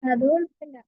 അത് കുഴപ്പമില്ല.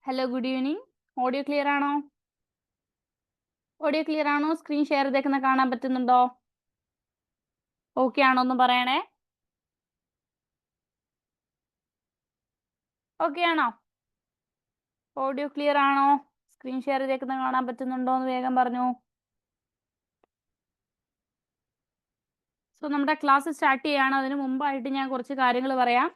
Hello, good evening. Audio clear ആണോ? ഓഡിയോ ക്ലിയർ ആണോ? സ്ക്രീൻ ഷെയർ ചെയ്തേക്കുന്ന കാണാൻ പറ്റുന്നുണ്ടോ? ഓക്കെ ആണോ? ഒന്ന് പറയണേ. ഓക്കെ ആണോ? ഓഡിയോ ക്ലിയർ ആണോ? സ്ക്രീൻ ഷെയർ ചെയ്തേക്കുന്ന കാണാൻ പറ്റുന്നുണ്ടോ എന്ന് വേഗം പറഞ്ഞു. സോ നമ്മുടെ ക്ലാസ് സ്റ്റാർട്ട് ചെയ്യാണ്. അതിന് മുമ്പായിട്ട് ഞാൻ കുറച്ച് കാര്യങ്ങൾ പറയാം.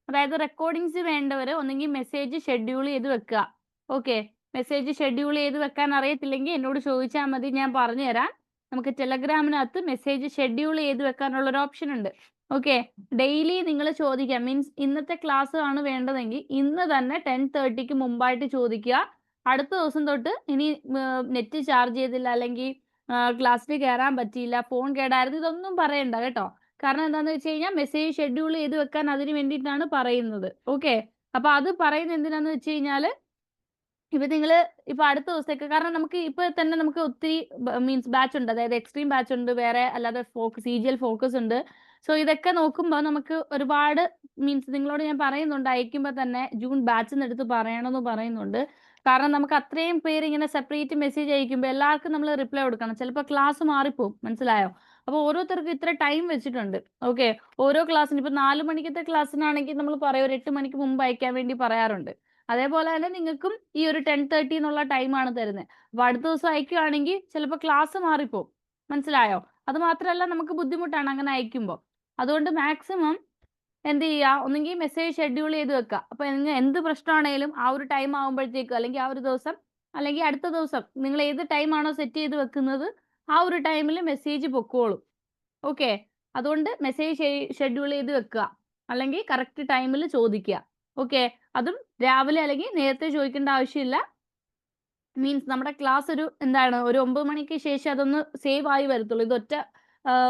അതായത് റെക്കോർഡിങ്സ് വേണ്ടവർ ഒന്നെങ്കിൽ മെസ്സേജ് ഷെഡ്യൂൾ ചെയ്ത് വെക്കുക. ഓക്കെ, മെസ്സേജ് ഷെഡ്യൂൾ ചെയ്ത് വെക്കാൻ അറിയത്തില്ലെങ്കിൽ എന്നോട് ചോദിച്ചാൽ മതി, ഞാൻ പറഞ്ഞുതരാം. നമുക്ക് ടെലഗ്രാമിനകത്ത് മെസ്സേജ് ഷെഡ്യൂൾ ചെയ്ത് വെക്കാനുള്ള ഒരു ഓപ്ഷൻ ഉണ്ട്. ഓക്കെ, ഡെയിലി നിങ്ങൾ ചോദിക്കാം. മീൻസ് ഇന്നത്തെ ക്ലാസ് ആണ് വേണ്ടതെങ്കിൽ ഇന്ന് തന്നെ 10:30 മുമ്പായിട്ട് ചോദിക്കുക. അടുത്ത ദിവസം തൊട്ട് ഇനി നെറ്റ് ചാർജ് ചെയ്തില്ല, അല്ലെങ്കിൽ ക്ലാസ്സിൽ കയറാൻ പറ്റിയില്ല, ഫോൺ കേടായിരുന്നു, ഇതൊന്നും പറയണ്ട കേട്ടോ. കാരണം എന്താണെന്ന് വെച്ച് കഴിഞ്ഞാൽ മെസ്സേജ് ഷെഡ്യൂൾ ചെയ്ത് വെക്കാൻ അതിന് വേണ്ടിയിട്ടാണ് പറയുന്നത്. ഓക്കെ, അപ്പോൾ അത് പറയുന്നത് എന്തിനാന്ന് വെച്ച് കഴിഞ്ഞാൽ ഇപ്പൊ നിങ്ങൾ ഇപ്പൊ അടുത്ത ദിവസത്തേക്ക്, കാരണം നമുക്ക് ഇപ്പൊ തന്നെ നമുക്ക് ഒത്തിരി മീൻസ് ബാച്ച് ഉണ്ട്. അതായത് എക്സ്ട്രീം ബാച്ച് ഉണ്ട്, വേറെ അല്ലാതെ CGL ഫോക്കസ് ഉണ്ട്. സോ ഇതൊക്കെ നോക്കുമ്പോൾ നമുക്ക് ഒരുപാട് മീൻസ് നിങ്ങളോട് ഞാൻ പറയുന്നുണ്ട്, അയക്കുമ്പോൾ തന്നെ ജൂൺ ബാച്ചിന് എടുത്ത് പറയണമെന്ന് പറയുന്നുണ്ട്. കാരണം നമുക്ക് അത്രയും പേര് ഇങ്ങനെ സെപ്പറേറ്റ് മെസ്സേജ് അയക്കുമ്പോൾ എല്ലാവർക്കും നമ്മൾ റിപ്ലൈ കൊടുക്കണം. ചിലപ്പോൾ ക്ലാസ് മാറിപ്പോവും, മനസ്സിലായോ? അപ്പോൾ ഓരോരുത്തർക്കും ഇത്ര ടൈം വെച്ചിട്ടുണ്ട്. ഓക്കെ, ഓരോ ക്ലാസ്സിന് ഇപ്പൊ 4 മണിക്കത്തെ ക്ലാസ്സിനാണെങ്കിൽ നമ്മൾ പറയും ഒരു 8 മണിക്ക് മുമ്പ് അയക്കാൻ വേണ്ടി പറയാറുണ്ട്. അതേപോലെ തന്നെ നിങ്ങൾക്കും ഈ ഒരു 10:30 എന്നുള്ള ടൈമാണ് തരുന്നത്. അപ്പോൾ അടുത്ത ദിവസം അയക്കുകയാണെങ്കിൽ ചിലപ്പോൾ ക്ലാസ് മാറിപ്പോകും. മനസ്സിലായോ? അത് മാത്രമല്ല നമുക്ക് ബുദ്ധിമുട്ടാണ് അങ്ങനെ അയക്കുമ്പോൾ. അതുകൊണ്ട് മാക്സിമം എന്ത് ചെയ്യുക, ഒന്നെങ്കിൽ മെസ്സേജ് ഷെഡ്യൂൾ ചെയ്ത് വെക്കുക. അപ്പോൾ നിങ്ങൾ എന്ത് പ്രശ്നമാണെങ്കിലും ആ ഒരു ടൈം ആകുമ്പോഴത്തേക്ക്, അല്ലെങ്കിൽ ആ ഒരു ദിവസം, അല്ലെങ്കിൽ അടുത്ത ദിവസം നിങ്ങൾ ഏത് ടൈമാണോ സെറ്റ് ചെയ്ത് വെക്കുന്നത് ആ ഒരു ടൈമിൽ മെസ്സേജ് പൊക്കോളും. ഓക്കെ. അതുകൊണ്ട് മെസ്സേജ് ഷെഡ്യൂൾ ചെയ്ത് വെക്കുക. അല്ലെങ്കിൽ കറക്റ്റ് ടൈമിൽ ചോദിക്കുക. ഓക്കെ. അതും രാവിലെ അല്ലെങ്കിൽ നേരത്തെ ചോദിക്കേണ്ട ആവശ്യമില്ല. മീൻസ് നമ്മുടെ ക്ലാസ് ഒരു എന്താണ് ഒരു 9 മണിക്ക് ശേഷം അതൊന്ന് സേവ് ആയി വരത്തുള്ളൂ. ഇതൊറ്റ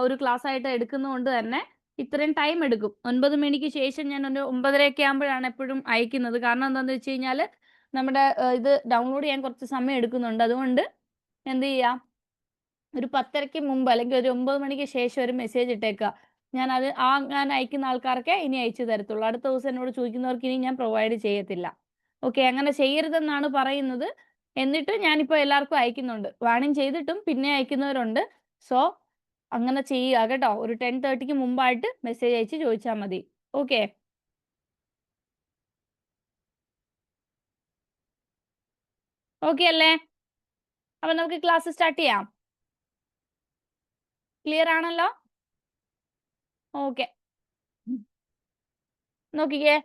ഒരു ക്ലാസ് ആയിട്ട് എടുക്കുന്നതുകൊണ്ട് തന്നെ ഇത്രയും ടൈം എടുക്കും. 9 മണിക്ക് ശേഷം ഞാൻ ഒരു 9:30 ഒക്കെ ആകുമ്പോഴാണ് എപ്പോഴും അയക്കുന്നത്. കാരണം എന്താന്ന് വെച്ച് കഴിഞ്ഞാൽ നമ്മുടെ ഇത് ഡൗൺലോഡ് ചെയ്യാൻ കുറച്ച് സമയം എടുക്കുന്നുണ്ട്. അതുകൊണ്ട് എന്ത് ചെയ്യാ, ഒരു 10:30ക്ക് മുമ്പ് അല്ലെങ്കിൽ ഒരു 9 മണിക്ക് ശേഷം ഒരു മെസ്സേജ് ഇട്ടേക്കുക. ഞാൻ അയക്കുന്ന ആൾക്കാർക്കേ ഇനി അയച്ചു തരത്തുള്ളൂ. അടുത്ത ദിവസം എന്നോട് ചോദിക്കുന്നവർക്ക് ഇനി ഞാൻ പ്രൊവൈഡ് ചെയ്യത്തില്ല. ഓക്കെ. അങ്ങനെ ചെയ്യരുതെന്നാണ് പറയുന്നത്. എന്നിട്ട് ഞാനിപ്പോൾ എല്ലാവർക്കും അയക്കുന്നുണ്ട്. വാണിംഗ് ചെയ്തിട്ടും പിന്നെ അയക്കുന്നവരുണ്ട്. സോ അങ്ങനെ ചെയ്യുക കേട്ടോ. ഒരു 10:30ക്ക് മുമ്പായിട്ട് മെസ്സേജ് അയച്ച് ചോദിച്ചാൽ മതി. ഓക്കെ. ഓക്കെ അല്ലേ? അപ്പൊ നമുക്ക് ക്ലാസ് സ്റ്റാർട്ട് ചെയ്യാം. ക്ലിയർ ആണല്ലോ? ഓക്കെ. നോക്കിക്കേ.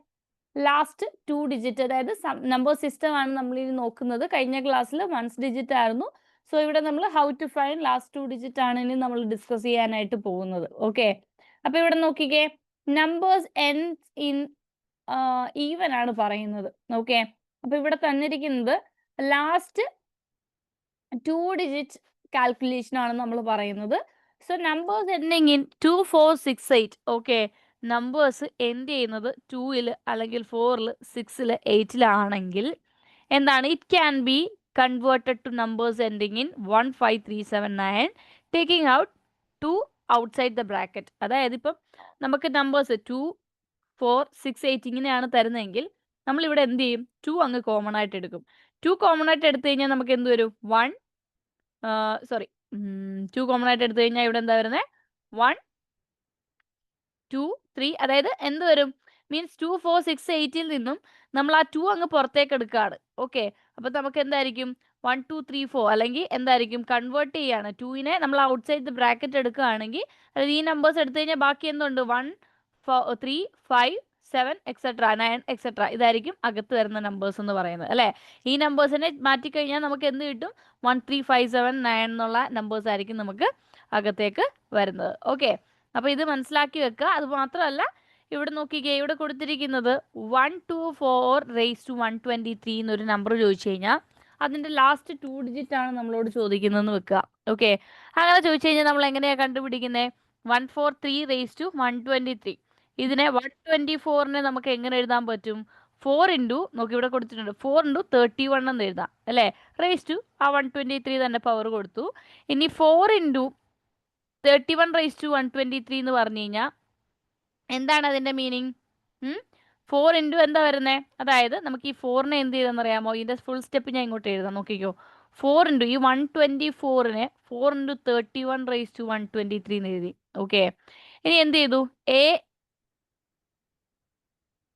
ലാസ്റ്റ് 2 ഡിജിറ്റ്, അതായത് നമ്പർ സിസ്റ്റം ആണ് നമ്മൾ ഇനി നോക്കുന്നത്. കഴിഞ്ഞ ക്ലാസ്സിൽ വൺസ് ഡിജിറ്റ് ആയിരുന്നു. സോ ഇവിടെ നമ്മൾ how to find last 2 digit ആണ് ഇനി നമ്മൾ ഡിസ്കസ് ചെയ്യാനായിട്ട് പോകുന്നത്. ഓക്കെ. അപ്പൊ ഇവിടെ നോക്കിക്കേ, നമ്പേഴ്സ് എൻഡ്സ് ഇൻ ഈവൻ ആണ് പറയുന്നത്. ഓക്കെ. അപ്പൊ ഇവിടെ തന്നിരിക്കുന്നത് ലാസ്റ്റ് 2 ഡിജിറ്റ് കാൽക്കുലേഷൻ ആണ് നമ്മൾ പറയുന്നത്. So numbers ending in 2468. Okay. Numbers end ചെയ്യുന്നത് 2ൽ അല്ലെങ്കിൽ 4ൽ 6ൽ 8ൽ ആണെങ്കിൽ എന്താണ്, it can be converted two numbers ending in 15379 taking out 2 outside the bracket. അതായത് ഇപ്പം നമുക്ക് നമ്പേഴ്സ് 2, 4, 6, 8 ഇങ്ങനെയാണ് തരുന്നതെങ്കിൽ നമ്മളിവിടെ എന്ത് ചെയ്യും, 2 അങ്ങ് കോമൺ ആയിട്ട് എടുക്കും. 2 കോമൺ ആയിട്ട് എടുത്തു കഴിഞ്ഞാൽ നമുക്ക് എന്ത് വരും, 1 സോറി 2 കോമൺ ആയിട്ട് എടുത്തു കഴിഞ്ഞാൽ ഇവിടെ എന്താ വരുന്നത്, 1, 2, 3, അതായത് എന്ത് വരും, മീൻസ് 2, 4, 6, 8ൽ നിന്നും നമ്മൾ ആ 2 അങ്ങ് പുറത്തേക്ക് എടുക്കുകയാണ്. ഓക്കെ. അപ്പൊ നമുക്ക് എന്തായിരിക്കും 1, 2, 3, 4 അല്ലെങ്കിൽ എന്തായിരിക്കും, കൺവേർട്ട് ചെയ്യാണ്. 2നെ നമ്മൾ ഔട്ട്സൈഡ് ദ ബ്രാക്കറ്റ് എടുക്കുകയാണെങ്കിൽ, അതായത് ഈ നമ്പേഴ്സ് എടുത്തു കഴിഞ്ഞാൽ ബാക്കി എന്തുണ്ട്, 1, 3, 5, 7 എക്സെട്ര 9 എക്സെട്ര, ഇതായിരിക്കും അകത്ത് വരുന്ന നമ്പേഴ്സ് എന്ന് പറയുന്നത് അല്ലേ. ഈ നമ്പേഴ്സിനെ മാറ്റിക്കഴിഞ്ഞാൽ നമുക്ക് എന്ത് കിട്ടും, 1, 3, 5, 7, 9 എന്നുള്ള നമ്പേഴ്സ് ആയിരിക്കും നമുക്ക് അകത്തേക്ക് വരുന്നത്. ഓക്കെ. അപ്പൊ ഇത് മനസ്സിലാക്കി വെക്കുക. അത് മാത്രമല്ല ഇവിടെ നോക്കിക്കേ, ഇവിടെ കൊടുത്തിരിക്കുന്നത് 1 to 4 raised to 123 എന്നൊരു നമ്പർ ചോദിച്ചു കഴിഞ്ഞാൽ അതിന്റെ ലാസ്റ്റ് 2 ഡിജിറ്റ് ആണ് നമ്മളോട് ചോദിക്കുന്നതെന്ന് വെക്കുക. ഓക്കെ. അങ്ങനെ ചോദിച്ചു കഴിഞ്ഞാൽ നമ്മൾ എങ്ങനെയാ കണ്ടുപിടിക്കുന്നത്, 143 raised to 123. ഇതിനെ 124നെ നമുക്ക് എങ്ങനെ എഴുതാൻ പറ്റും, 4 ഇൻറ്റു, നോക്കി ഇവിടെ കൊടുത്തിട്ടുണ്ട്, 4 ഇൻറ്റു 31 എന്ന് എഴുതാം അല്ലേ. റേസ് ടു ആ 123 തന്നെ പവർ കൊടുത്തു. ഇനി 4 ഇൻറ്റു 31 റേസ് ടു 123 എന്ന് പറഞ്ഞു കഴിഞ്ഞാൽ എന്താണ് അതിന്റെ മീനിങ്, 4 ഇൻറ്റു എന്താ വരുന്നത്, അതായത് നമുക്ക് ഈ 4നെ എന്ത് ചെയ്തെന്ന് അറിയാമോ, ഇതിന്റെ ഫുൾ സ്റ്റെപ്പ് ഞാൻ ഇങ്ങോട്ട് എഴുതാം. നോക്കിക്കോ, 4 ഇൻറ്റു ഈ 124നെ 4 ഇൻറ്റു 31 റേസ് ടു 123 എന്ന് എഴുതി. ഓക്കെ. ഇനി എന്ത് ചെയ്തു,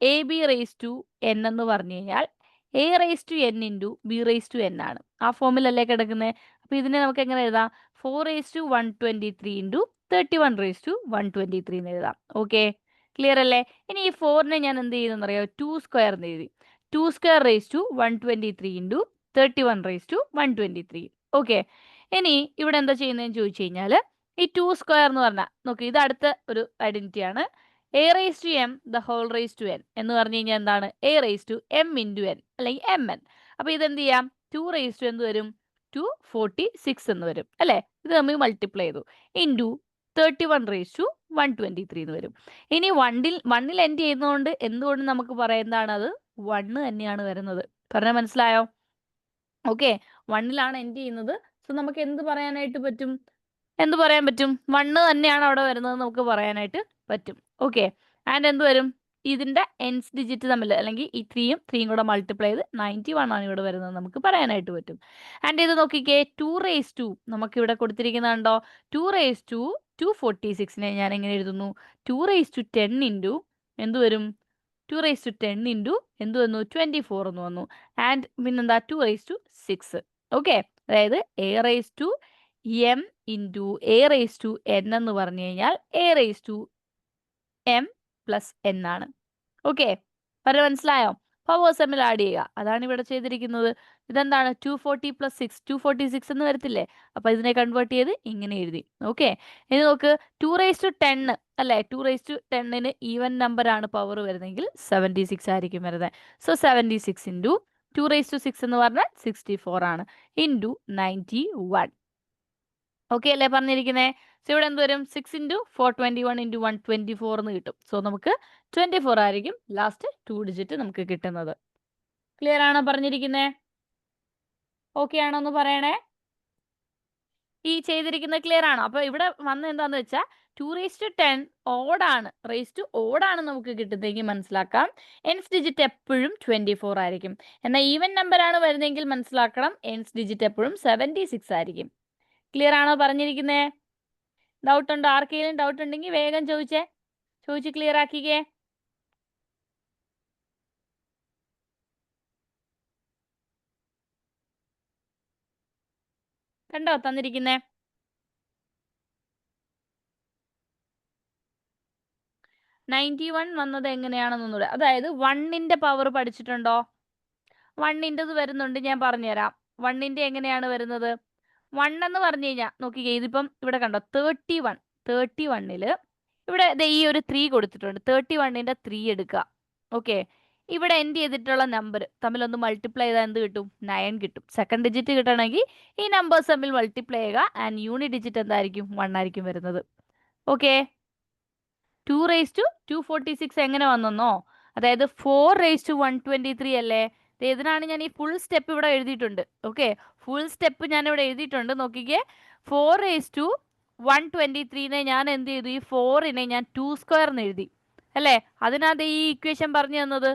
A B raise to N എന്ന് പറഞ്ഞു കഴിഞ്ഞാൽ A raise to N into B raise to N ആണ്. ആ ഫോമിലല്ലേ കിടക്കുന്നത്. അപ്പോൾ ഇതിനെ നമുക്ക് എങ്ങനെ എഴുതാം, 4 raise to 123 into 31 raise to 123 എന്ന് എഴുതാം. ഓക്കെ. ക്ലിയർ അല്ലേ. ഇനി ഈ 4നെ ഞാൻ എന്ത് ചെയ്യുന്നതെന്ന് അറിയാമോ, 2 സ്ക്വയർ എന്ന് എഴുതി. 2 square raise to 123 into 31 raise to 123. Okay. ഇനി ഇവിടെ എന്താ ചെയ്യുന്നതെന്ന് ചോദിച്ചു കഴിഞ്ഞാൽ ഈ 2 സ്ക്വയർ എന്ന് പറഞ്ഞാൽ നോക്കി, ഇത് അടുത്ത ഒരു ഐഡന്റിറ്റി ആണ്. A raise to M the whole raise to N എന്ന് പറഞ്ഞു കഴിഞ്ഞാൽ എന്താണ്, A raise to M into N അല്ലെങ്കിൽ എം എൻ. അപ്പോൾ ഇതെന്ത് ചെയ്യാം, 2 റേസ് ടു എന്ത് വരും, 246 എന്ന് വരും അല്ലേ. ഇത് നമ്മൾ മൾട്ടിപ്ലൈ ചെയ്തു ഇൻറ്റു 31 റേസ് ടു 123 എന്ന് വരും. ഇനി വണ്ണിൽ എൻഡ് ചെയ്യുന്നതുകൊണ്ട് എന്തുകൊണ്ട് നമുക്ക് പറയാം എന്താണ്, അത് 1 തന്നെയാണ് വരുന്നത്. പറഞ്ഞാൽ മനസ്സിലായോ. ഓക്കെ. 1ലാണ് എൻഡ് ചെയ്യുന്നത്. സോ നമുക്ക് എന്ത് പറയാനായിട്ട് പറ്റും, എന്ത് പറയാൻ പറ്റും, 1 തന്നെയാണ് അവിടെ വരുന്നത് നമുക്ക് പറയാനായിട്ട് പറ്റും. ഓക്കെ. ആൻഡ് എന്ത് വരും, ഇതിന്റെ എൻസ് ഡിജിറ്റ് തമ്മിൽ അല്ലെങ്കിൽ ഈ 3യും കൂടെ മൾട്ടിപ്ലൈ ചെയ്ത് 91 ആണ് ഇവിടെ വരുന്നത് നമുക്ക് പറയാനായിട്ട് പറ്റും. ആൻഡ് ഇത് നോക്കിക്കേ, 2 റേസ് ടു നമുക്ക് ഇവിടെ കൊടുത്തിരിക്കുന്നുണ്ടോ, 2 റേസ് ടു 246നെ ഞാൻ എങ്ങനെ എഴുതുന്നു, 2 റേസ് ടു 10 ഇൻറ്റു എന്ത് വരും, 2 raised to 10 ഇൻറ്റു എന്ത് വന്നു 24 എന്ന് വന്നു. ആൻഡ് പിന്നെന്താ 2 raised to 6. ഓക്കെ, അതായത് a raised to m into a raised to n എന്ന് പറഞ്ഞു കഴിഞ്ഞാൽ a raised to m+n ആണ്. ഓക്കെ, മനസ്സിലായോ? പവേഴ്സ് തമ്മിൽ ആഡ് ചെയ്യുക, അതാണ് ഇവിടെ ചെയ്തിരിക്കുന്നത്. ഇതെന്താണ് 240 + 6 246 എന്ന് വരത്തില്ലേ? അപ്പൊ ഇതിനെ കൺവേർട്ട് ചെയ്ത് ഇങ്ങനെ എഴുതി. ഓക്കെ, ഇനി നോക്ക് 2 raised to 10 അല്ലെ, 2 raised to 10ന് ഈവൻ നമ്പർ ആണ് പവർ വരുന്നതെങ്കിൽ 76 ആയിരിക്കും വരുന്നത്. സോ 76 ഇൻറ്റു 2 raised to 6 എന്ന് പറഞ്ഞാൽ 64 ആണ്, ഇൻറ്റു 91. ഓക്കെ അല്ലേ പറഞ്ഞിരിക്കുന്നത്? സോ ഇവിടെ എന്ത് വരും? 6 ഇൻറ്റു 421 ഇൻറ്റു 124 എന്ന് കിട്ടും. സോ നമുക്ക് 24 ആയിരിക്കും ലാസ്റ്റ് 2 ഡിജിറ്റ് നമുക്ക് കിട്ടുന്നത്. ക്ലിയർ ആണോ പറഞ്ഞിരിക്കുന്നത്? ഓക്കെ ആണോ എന്ന് പറയണേ. ഈ ചെയ്തിരിക്കുന്നത് ക്ലിയർ ആണോ? അപ്പൊ ഇവിടെ വന്ന് എന്താന്ന് വെച്ചാൽ 2 raised to 10 ഓടാണ്, റേസ് ടു ഓടാണ് നമുക്ക് കിട്ടുന്നതെങ്കിൽ മനസ്സിലാക്കാം എൻസ് ഡിജിറ്റ് എപ്പോഴും 24 ആയിരിക്കും. എന്നാൽ ഈവൻ നമ്പർ ആണ് വരുന്നതെങ്കിൽ മനസ്സിലാക്കണം എൻസ് ഡിജിറ്റ് എപ്പോഴും 76 ആയിരിക്കും. ക്ലിയർ ആണോ പറഞ്ഞിരിക്കുന്നേ? ഡൗട്ട് ഉണ്ടോ? ആർക്കെങ്കിലും ഡൗട്ട് ഉണ്ടെങ്കിൽ വേഗം ചോദിച്ച് ക്ലിയർ ആക്കിക്കേ. കണ്ടോ തന്നിരിക്കുന്നേ? $91 വന്നത് എങ്ങനെയാണെന്നൊന്നുകൂടെ, അതായത് 1ന്റെ പവർ പഠിച്ചിട്ടുണ്ടോ? 1ൻ്റെത് വരുന്നുണ്ട്, ഞാൻ പറഞ്ഞുതരാം. 1ന്റെ എങ്ങനെയാണ് വരുന്നത്? 1 എന്ന് പറഞ്ഞു കഴിഞ്ഞാൽ നോക്കിക്കേ, ഇതിപ്പം ഇവിടെ കണ്ടോ 31ല് ഇവിടെ ഈ ഒരു 3 കൊടുത്തിട്ടുണ്ട്. 31ന്റെ 3 എടുക്കുക. ഓക്കെ, ഇവിടെ എൻഡ് ചെയ്തിട്ടുള്ള നമ്പർ തമ്മിലൊന്ന് മൾട്ടിപ്ലൈ ചെയ്താൽ എന്ത് കിട്ടും? 9 കിട്ടും. സെക്കൻഡ് ഡിജിറ്റ് കിട്ടണമെങ്കിൽ ഈ നമ്പേഴ്സ് തമ്മിൽ മൾട്ടിപ്ലൈ ചെയ്യുക. ആൻഡ് യൂണിറ്റ് ഡിജിറ്റ് എന്തായിരിക്കും? 1 ആയിരിക്കും വരുന്നത്. ഓക്കെ, 2 raised to 246 എങ്ങനെ വന്നെന്നോ, അതായത് 4 raised to 123 അല്ലേ? ഇതിനാണ് ഞാൻ ഈ ഫുൾ സ്റ്റെപ്പ് ഇവിടെ എഴുതിയിട്ടുണ്ട്. ഓക്കെ, ഫുൾ സ്റ്റെപ്പ് ഞാൻ ഇവിടെ എഴുതിയിട്ടുണ്ട്. നോക്കിക്കേ, 4 raised to 123നെ ഞാൻ എന്ത് ചെയ്തു? ഈ 4നെ ഞാൻ 2² എന്ന് എഴുതി അല്ലേ? അതിനകത്ത് ഈ ഇക്വേഷൻ പറഞ്ഞു തന്നത്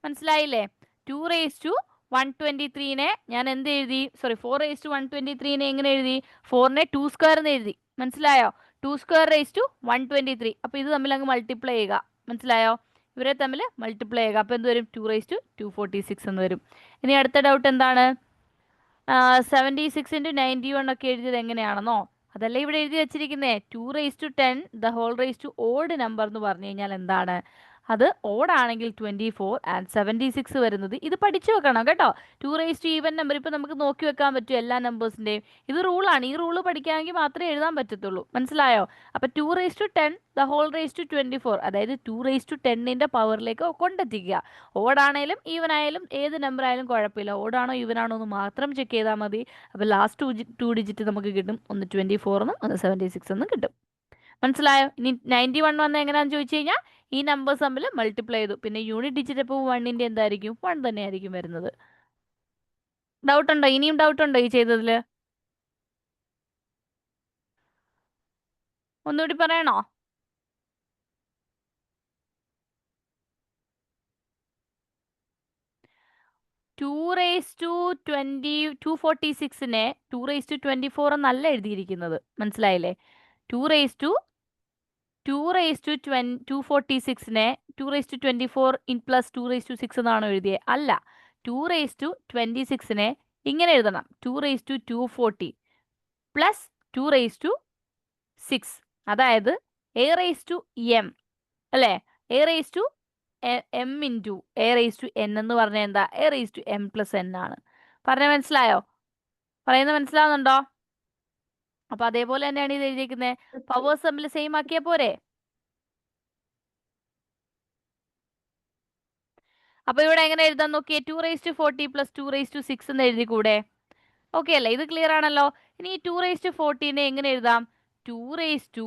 മനസ്സിലായില്ലേ? 2 raised to 123നെ ഞാൻ എന്ത് എഴുതി? 4 raised to 123നെ എങ്ങനെ എഴുതി? 4നെ 2² എന്ന് എഴുതി. മനസ്സിലായോ? 2² raised to 123. അപ്പൊ ഇത് തമ്മിൽ അങ്ങ് മൾട്ടിപ്ലൈ ചെയ്യുക. മനസ്സിലായോ? ഇവരെ തമ്മിൽ മൾട്ടിപ്ലൈ ചെയ്യുക. അപ്പൊ എന്ത് വരും? 2 raised to 246 എന്ന് വരും. ഇനി അടുത്ത ഡൗട്ട് എന്താണ്? 76 ഇൻറ്റു 91 ഒക്കെ എഴുതിയത് എങ്ങനെയാണെന്നോ? അതല്ല ഇവിടെ എഴുതി വെച്ചിരിക്കുന്നേ. 2 raised to 10 the whole raised to odd number എന്ന് പറഞ്ഞു കഴിഞ്ഞാൽ എന്താണ്? അത് ഓടാണെങ്കിൽ 24 ആൻഡ് 76 വരുന്നത്. ഇത് പഠിച്ചു വെക്കണം കേട്ടോ. 2 raised to ഈവൻ നമ്പർ ഇപ്പൊ നമുക്ക് നോക്കി വെക്കാൻ പറ്റും എല്ലാ നമ്പേഴ്സിന്റെയും. ഇത് റൂളാണ്. ഈ റൂള് പഠിക്കാമെങ്കിൽ മാത്രമേ എഴുതാൻ പറ്റത്തുള്ളൂ. മനസ്സിലായോ? അപ്പൊ 2 raised to 10 the whole raised to 24, അതായത് 2 raised to 10ന്റെ പവറിലേക്ക് കൊണ്ടെത്തിക്കുക. ഓടാണേലും ഈവൻ ആയാലും ഏത് നമ്പർ ആയാലും കുഴപ്പമില്ല. ഓടാണോ ഈവൻ ആണോ എന്ന് മാത്രം ചെക്ക് ചെയ്താൽ മതി. അപ്പൊ ലാസ്റ്റ് 2 ഡിജിറ്റ് നമുക്ക് കിട്ടും. ഒന്ന് 24 എന്നും ഒന്ന് 76 എന്നും കിട്ടും. മനസ്സിലായോ? ഇനി 91 വന്ന എങ്ങനെയാണെന്ന് ചോദിച്ചു കഴിഞ്ഞാൽ ഈ നമ്പേഴ്സ് തമ്മിൽ മൾട്ടിപ്ലൈ ചെയ്തു. പിന്നെ യൂണിറ്റ് ഡിജിറ്റ് ഇപ്പോൾ 1ന്റെ എന്തായിരിക്കും? 1 തന്നെ ആയിരിക്കും വരുന്നത്. ഡൗട്ട് ഉണ്ടോ? ഇനിയും ഡൗട്ട് ഉണ്ടോ ഈ ചെയ്തതില്? ഒന്നുകൂടി പറയണോ? ടു റേസ് ടു 246നെ 2 raised to 24 എന്നല്ല എഴുതിയിരിക്കുന്നത്. മനസ്സിലായില്ലേ? 2 raised to 246നെ 2 raised to 24 in plus 2 raised to 6 എന്നാണോ എഴുതിയത്? അല്ല, 2 raised to 26നെ ഇങ്ങനെ എഴുതണം. 2 raised to 240 plus 2 raised to 6, അതായത് a raised to m അല്ലേ? a raised to m into a raised to n എന്ന് പറഞ്ഞാൽ എന്താ? a raised to m plus n ആണ്. പറഞ്ഞ മനസ്സിലായോ? പറയുന്നത് മനസ്സിലാവുന്നുണ്ടോ? അപ്പൊ അതേപോലെ തന്നെയാണ് ഇത് എഴുതിയിരിക്കുന്നത്. പവേഴ്സ് തമ്മിൽ സെയിം ആക്കിയ പോരെ? അപ്പൊ ഇവിടെ എങ്ങനെ എഴുതാൻ നോക്കിയേ? 2 raised to 40 plus 2 raised to 6 എന്ന് എഴുതി കൂടെ? ഓക്കെ അല്ലേ? ഇത് ക്ലിയർ ആണല്ലോ. ഇനി ഈ 2 raised to 40നെ എങ്ങനെ എഴുതാം? 2 raised to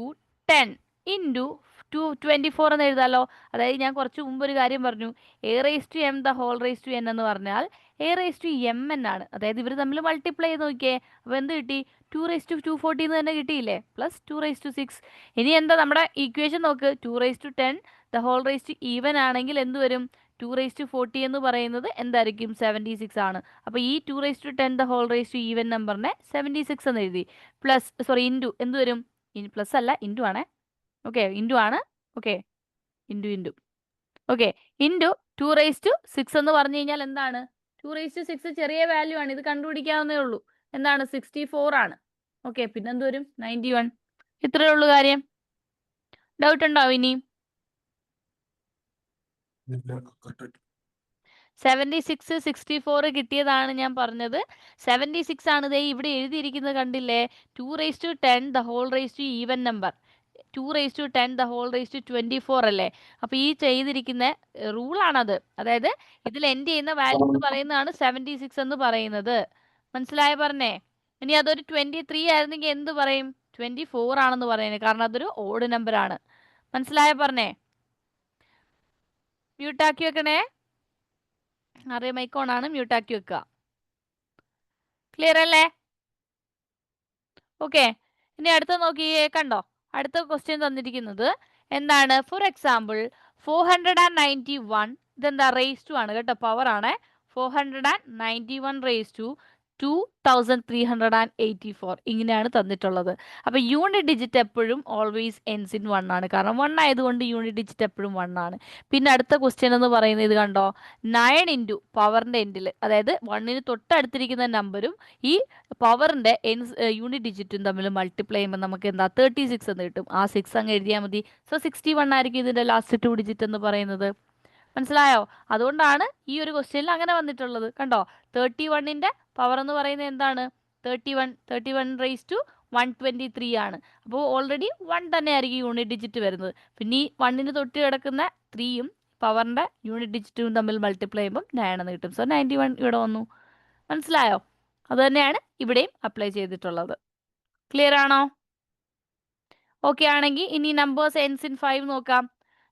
10 ഇൻറ്റു 24 എന്ന് എഴുതാലോ. അതായത് ഞാൻ കുറച്ച് മുമ്പ് ഒരു കാര്യം പറഞ്ഞു, a raised to m the whole raised to n എന്ന് പറഞ്ഞാൽ a raised to mn ആണ്. അതായത് ഇവർ തമ്മിൽ മൾട്ടിപ്ലൈ ചെയ്ത് നോക്കിയേ. അപ്പോൾ എന്ത് കിട്ടി? 2 raised to 240 എന്ന് തന്നെ കിട്ടിയില്ലേ? Plus 2 raised to 6. ഇനി എന്താ നമ്മുടെ ഇക്വേഷൻ നോക്ക്. 2 raised to 10 the whole raised to even ആണെങ്കിൽ എന്ത് വരും? 2 raised to 40 എന്ന് പറയുന്നത് എന്തായിരിക്കും? 76 ആണ്. അപ്പോൾ ഈ 2 raised to 10 the whole raised to even നമ്പറിനെ 76 എന്ന് എഴുതി. പ്ലസ് ഇൻറ്റു എന്ത് വരും? പ്ലസ് അല്ല, ഇൻറ്റു ആണേ. ഓക്കെ, ഇൻറ്റു ആണ്. ഓക്കെ, ഇൻറ്റു ഓക്കെ, ഇൻറ്റു 2⁻6 എന്ന് പറഞ്ഞു കഴിഞ്ഞാൽ എന്താണ്? 2⁻6 ചെറിയ വാല്യൂ ആണ്, ഇത് കണ്ടുപിടിക്കാവുന്നേ ഉള്ളൂ. എന്താണ്? 64 ആണ്. ഓക്കെ, പിന്നെ എന്ത് വരും? 91. ഇത്രയേ ഉള്ളൂ കാര്യം. ഡൗട്ട് ഉണ്ടോ ഇനിയും? 76 64 കിട്ടിയതാണ് ഞാൻ പറഞ്ഞത്. 76 ആണ് ദേ ഇവിടെ എഴുതിയിരിക്കുന്നത്, കണ്ടില്ലേ? 2⁻10 the whole raise to even number, 2⁻10 the whole raise to 24 അല്ലേ? അപ്പൊ ഈ ചെയ്തിരിക്കുന്ന റൂളാണത്. അതായത് ഇതിൽ എൻഡ് ചെയ്യുന്ന വാല്യൂ എന്ന് പറയുന്നതാണ് 76 എന്ന് പറയുന്നത്. മനസ്സിലായ പറഞ്ഞേ? ഇനി അതൊരു 23 ആയിരുന്നെങ്കിൽ എന്ത് പറയും? 24 ആണെന്ന് പറയുന്നത്, കാരണം അതൊരു ഓഡ് നമ്പർ ആണ്. മനസ്സിലായ പറഞ്ഞേ? മ്യൂട്ടാക്കി വെക്കണേ. അറിയ മൈക്കോൺ ആണ്, മ്യൂട്ടാക്കി വെക്കുക. ക്ലിയർ അല്ലേ? ഓക്കെ, ഇനി അടുത്ത നോക്കിയേ, കണ്ടോ? അടുത്ത ക്വസ്റ്റ്യൻ തന്നിരിക്കുന്നത് എന്താണ്? ഫോർ എക്സാമ്പിൾ 491, ഇതെന്താ? റേസ് ടു ആണ് കേട്ടോ, പവർ ആണ്. 491 റേസ് ടു 2384, ഇങ്ങനെയാണ് തന്നിട്ടുള്ളത്. അപ്പൊ യൂണിറ്റ് ഡിജിറ്റ് എപ്പോഴും ഓൾവേസ് എൻസ് ഇൻ 1 ആണ്, കാരണം 1 ആയതുകൊണ്ട് യൂണിറ്റ് ഡിജിറ്റ് എപ്പോഴും 1 ആണ്. പിന്നെ അടുത്ത ക്വസ്റ്റ്യൻ എന്ന് പറയുന്നത് ഇത് കണ്ടോ, 9 ഇൻറ്റു പവറിന്റെ എൻഡിൽ, അതായത് 1ന് തൊട്ടടുത്തിരിക്കുന്ന നമ്പരും ഈ പവറിന്റെ യൂണിറ്റ് ഡിജിറ്റും തമ്മിൽ മൾട്ടിപ്ലൈ ചെയ്യുമ്പോൾ നമുക്ക് എന്താ? 36 എന്ന് കിട്ടും. ആ 6 അങ്ങ് എഴുതിയാൽ മതി. സോ 61 ആയിരിക്കും ഇതിന്റെ ലാസ്റ്റ് 2 ഡിജിറ്റ് എന്ന് പറയുന്നത്. മനസ്സിലായോ? അതുകൊണ്ടാണ് ഈ ഒരു ക്വസ്റ്റ്യനിൽ അങ്ങനെ വന്നിട്ടുള്ളത്. കണ്ടോ, 31ന്റെ പവർ എന്ന് പറയുന്നത് എന്താണ്? 31 റേസ് ടു 123 ആണ്. അപ്പോൾ ഓൾറെഡി 1 തന്നെ ആയിരിക്കും യൂണിറ്റ് ഡിജിറ്റ് വരുന്നത്. പിന്നെ ഈ 1ന് തൊട്ട് കിടക്കുന്ന 3യും പവറിന്റെ യൂണിറ്റ് ഡിജിറ്റും തമ്മിൽ മൾട്ടിപ്ലൈ ചെയ്യുമ്പോൾ 9 എന്ന് കിട്ടും. സോ 91 ഇവിടെ വന്നു. മനസ്സിലായോ? അത് തന്നെയാണ് ഇവിടെയും അപ്ലൈ ചെയ്തിട്ടുള്ളത്. ക്ലിയർ ആണോ? ഓക്കെ ആണെങ്കിൽ ഇനി നമ്പേഴ്സ് എൻസ് ഇൻ 5 നോക്കാം.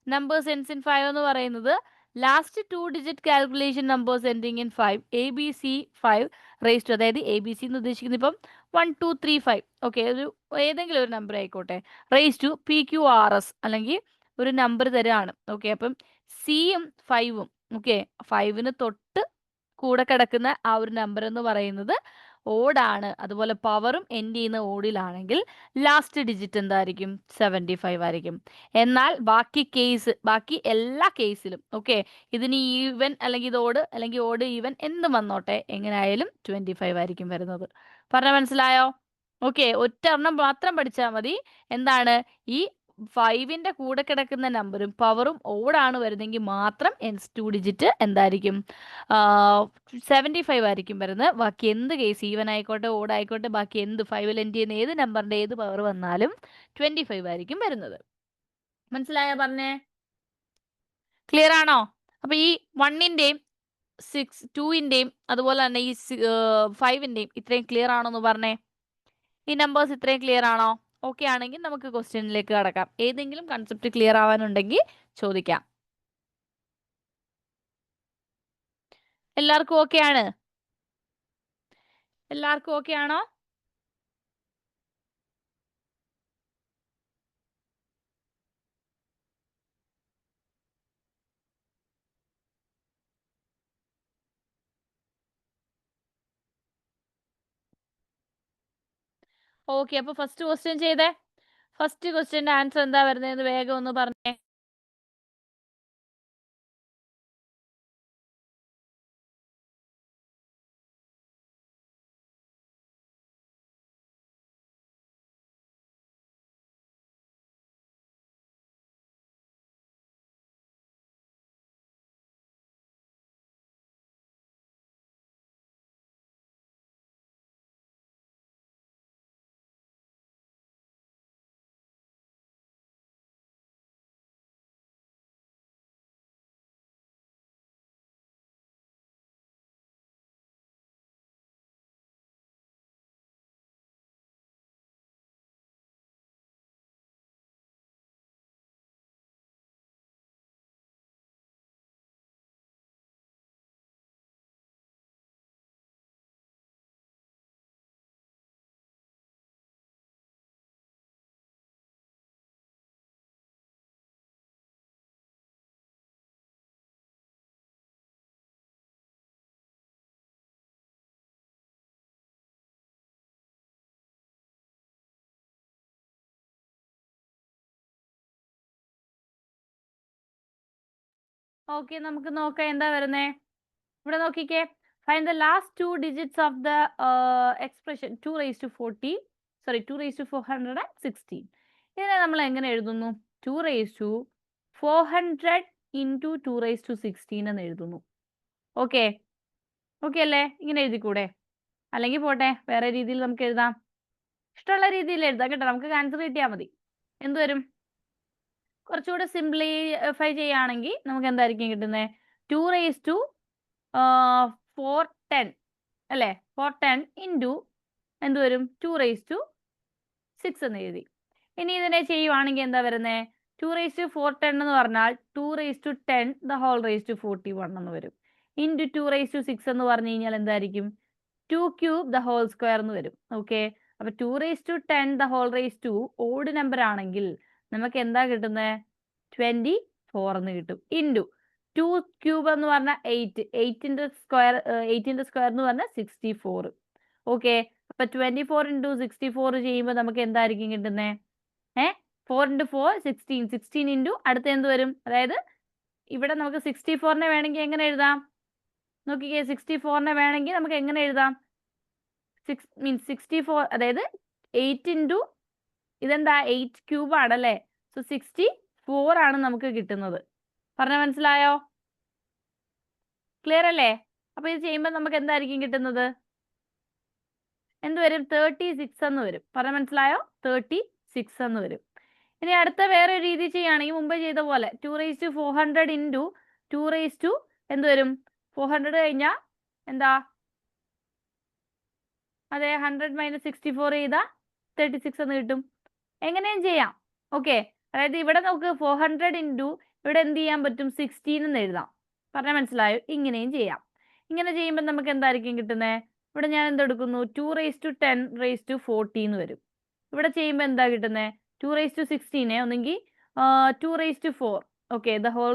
നമ്പേഴ്സ് എൻസ് ഇൻ 5 എന്ന് പറയുന്നത് last 2 digit calculation numbers ending in 5, ABC 5 raise to, അതായത് ABC എന്ന് ഉദ്ദേശിക്കുന്നത് ഇപ്പം 1 2 3 5, ഓക്കെ, ഒരു ഏതെങ്കിലും ഒരു നമ്പർ ആയിക്കോട്ടെ, റേസ് ടു PQRS, അല്ലെങ്കിൽ ഒരു നമ്പർ തരാണ്. ഓക്കെ, അപ്പം സിയും 5ഉം, ഓക്കെ, 5ന് തൊട്ട് കൂടെ കിടക്കുന്ന ആ ഒരു നമ്പർ എന്ന് പറയുന്നത് ഓഡാണ്. അതുപോലെ പവറും എൻഡ് ചെയ്യുന്ന ഓഡിലാണെങ്കിൽ ലാസ്റ്റ് ഡിജിറ്റ് എന്തായിരിക്കും? 75 ആയിരിക്കും. എന്നാൽ ബാക്കി എല്ലാ കേസിലും, ഓക്കെ, ഇതിന് ഈവൻ അല്ലെങ്കിൽ ഇത് ഓഡ് അല്ലെങ്കിൽ ഓഡ് ഈവൻ എന്ത് വന്നോട്ടെ, എങ്ങനെയായാലും 25 ആയിരിക്കും വരുന്നത്. പറഞ്ഞ മനസ്സിലായോ? ഓക്കെ, ഒറ്റ എണ്ണം മാത്രം പഠിച്ചാൽ മതി. എന്താണ്? ഈ 5ന്റെ കൂടെ കിടക്കുന്ന നമ്പറും പവറും ഓടാണ് വരുന്നെങ്കിൽ മാത്രം എൻസ് 2 ഡിജിറ്റ് എന്തായിരിക്കും? 75 ആയിരിക്കും വരുന്നത്. ബാക്കി എന്ത് കേസ്, ഈവൻ ആയിക്കോട്ടെ ഓഡ് ആയിക്കോട്ടെ, ബാക്കി എന്ത് 5ൽ എൻഡ് ചെയ്യുന്ന ഏത് നമ്പറിന്റെ ഏത് പവർ വന്നാലും 25 ആയിരിക്കും വരുന്നത്. മനസ്സിലായോ പറഞ്ഞേ? ക്ലിയർ ആണോ? അപ്പൊ ഈ 1ന്റെയും 2ന്റെയും അതുപോലെ തന്നെ ഈ 5ന്റെയും ഇത്രയും ക്ലിയർ ആണോ എന്ന് പറഞ്ഞേ? ഈ നമ്പേഴ്സ് ഇത്രയും ക്ലിയർ ആണോ? ഓക്കെ ആണെങ്കിൽ നമുക്ക് ക്വസ്റ്റ്യനിലേക്ക് കടക്കാം. ഏതെങ്കിലും കൺസെപ്റ്റ് ക്ലിയർ ആവാനുണ്ടെങ്കിൽ ചോദിക്കാം. എല്ലാവർക്കും ഓക്കെ ആണ്? എല്ലാവർക്കും ഓക്കെ ആണോ? ഓക്കെ, അപ്പൊ ഫസ്റ്റ് ക്വസ്റ്റ്യൻ ചെയ്തേ. ഫസ്റ്റ് ക്വസ്റ്റ്യന്റെ ആൻസർ എന്താ വരുന്നതെന്ന് വേഗം ഒന്ന് പറഞ്ഞേ. ഓക്കെ, നമുക്ക് നോക്കാം എന്താ വരുന്നേ. ഇവിടെ നോക്കിക്കേ, find the last 2 digits of the expression 2 raised to 416. ഇതിനെ നമ്മൾ എങ്ങനെ എഴുതുന്നു? 2 raised to 400 into 2 raised to 16 എന്ന് എഴുതുന്നു. ഓക്കെ ഓക്കെ അല്ലേ? ഇങ്ങനെ എഴുതിക്കൂടെ? അല്ലെങ്കിൽ പോട്ടെ, വേറെ രീതിയിൽ നമുക്ക് എഴുതാം. ഇഷ്ടമുള്ള രീതിയിൽ എഴുതാം കേട്ടോ, നമുക്ക് ആൻസർ കിട്ടിയാൽ മതി. എന്ത് വരും? കുറച്ചുകൂടെ സിംപ്ലിഫൈ ചെയ്യുകയാണെങ്കിൽ നമുക്ക് എന്തായിരിക്കും കിട്ടുന്നത്? 2 raised to 410 അല്ലേ? 410 ഇൻറ്റു എന്ത് വരും? 2 raised to 6 എന്ന് എഴുതി. ഇനി ഇതിനെ ചെയ്യുവാണെങ്കിൽ എന്താ വരുന്നത്? 2 raised to 410 എന്ന് പറഞ്ഞാൽ 2 raised to 10 the whole raised to 41 എന്ന് വരും. ഇൻറ്റു 2 raised to 6 എന്ന് പറഞ്ഞു കഴിഞ്ഞാൽ എന്തായിരിക്കും? 2 cube the whole square എന്ന് വരും. ഓക്കെ, അപ്പൊ 2 raised to 10 the whole raised to odd number ആണെങ്കിൽ നമുക്ക് എന്താ കിട്ടുന്നത്? 24 എന്ന് കിട്ടും. ഇൻറ്റു 2 ക്യൂബ് എന്ന് പറഞ്ഞാൽ 8ന്റെ സ്ക്വയർ എന്ന് പറഞ്ഞാൽ 64. ഓക്കെ, അപ്പൊ 24 into 64 ചെയ്യുമ്പോൾ നമുക്ക് എന്തായിരിക്കും കിട്ടുന്നത്? 4 into 4 16 into അടുത്ത എന്ത് വരും? അതായത് ഇവിടെ നമുക്ക് 64നെ വേണമെങ്കിൽ എങ്ങനെ എഴുതാം? നോക്കിക്കേ, 64നെ വേണമെങ്കിൽ നമുക്ക് എങ്ങനെ എഴുതാം? 64, അതായത് 8 into ഇതെന്താ 8 ക്യൂബ് ആണല്ലേ, സോ 64 ആണ് നമുക്ക് കിട്ടുന്നത്. പറഞ്ഞ മനസ്സിലായോ? ക്ലിയർ അല്ലേ? അപ്പൊ ഇത് ചെയ്യുമ്പോൾ നമുക്ക് എന്തായിരിക്കും കിട്ടുന്നത്? എന്ത് വരും? 36 എന്ന് വരും. പറഞ്ഞ മനസ്സിലായോ? 36 എന്ന് വരും. ഇനി അടുത്ത വേറെ രീതി ചെയ്യുകയാണെങ്കിൽ മുമ്പ് ചെയ്ത പോലെ 2 raised to 400 into 2 raised to എന്ത് വരും? 400 കഴിഞ്ഞാൽ എന്താ? അതെ, 100 - 64 ചെയ്താൽ 36 എന്ന് കിട്ടും. എങ്ങനെയും ചെയ്യാം. ഓക്കെ, അതായത് ഇവിടെ നമുക്ക് 400 into ഇവിടെ എന്ത് ചെയ്യാൻ പറ്റും? 16 എന്ന് എഴുതാം. പറഞ്ഞാൽ മനസ്സിലായോ? ഇങ്ങനെയും ചെയ്യാം. ഇങ്ങനെ ചെയ്യുമ്പോൾ നമുക്ക് എന്തായിരിക്കും കിട്ടുന്നത്? ഇവിടെ ഞാൻ എന്തെടുക്കുന്നു? 2 raised to 10 raised to 40 എന്ന് വരും. ഇവിടെ ചെയ്യുമ്പോൾ എന്താ കിട്ടുന്നത്? 2 raised to 16 ഒന്നെങ്കിൽ 2 raised to 4. Okay, the whole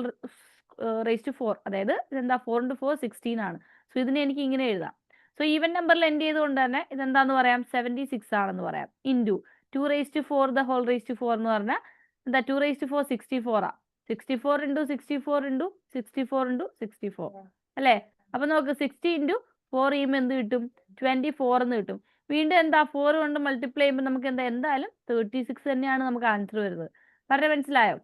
raised to 4, അതായത് ഇതെന്താ 4 into 4 16 ആണ്. സോ ഇതിനെ എനിക്ക് ഇങ്ങനെ എഴുതാം. സോ ഈവൻ നമ്പറിൽ എൻഡ് ചെയ്തുകൊണ്ട് തന്നെ ഇതെന്താന്ന് പറയാം? 76 ആണെന്ന് പറയാം. Into 2 raised to 4 the whole raised to 4 എന്ന് പറഞ്ഞാൽ എന്താ? 2 raised to 4 64 ആ. 64 into 64 into 64 into 64 അല്ലേ? അപ്പൊ നമുക്ക് 60 into 4 ചെയ്യുമ്പോൾ എന്ത് കിട്ടും? 24 എന്ന് കിട്ടും. വീണ്ടും എന്താ 4 കൊണ്ട് മൾട്ടിപ്ലൈ ചെയ്യുമ്പോൾ നമുക്ക് എന്തായാലും 36 തന്നെയാണ് നമുക്ക് ആൻസർ വരുന്നത്. പറഞ്ഞ മനസ്സിലായോ?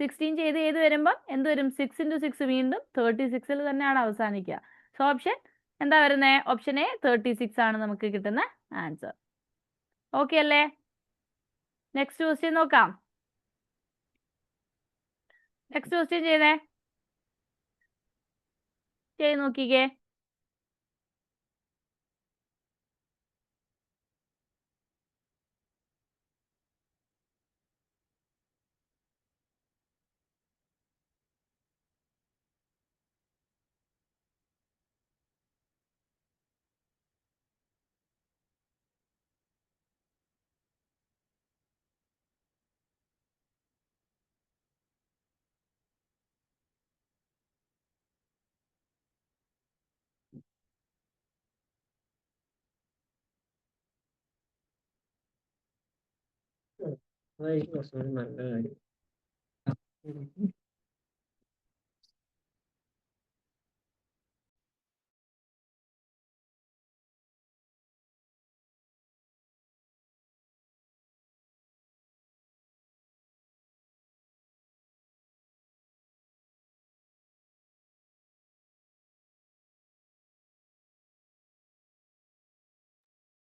16 ചെയ്ത് വരുമ്പോൾ എന്ത് വരും? 6 into 6 വീണ്ടും 36ൽ തന്നെയാണ് അവസാനിക്കുക. സോ ഓപ്ഷൻ എന്താ വരുന്നത്? ഓപ്ഷൻ എ 36 ആണ് നമുക്ക് കിട്ടുന്ന ആൻസർ. ഓക്കെ അല്ലേ? നെക്സ്റ്റ് ക്വസ്റ്റ്യൻ നോക്കാം. നെക്സ്റ്റ് ക്വസ്റ്റ്യൻ ചെയ്ത് നോക്കിക്കേ.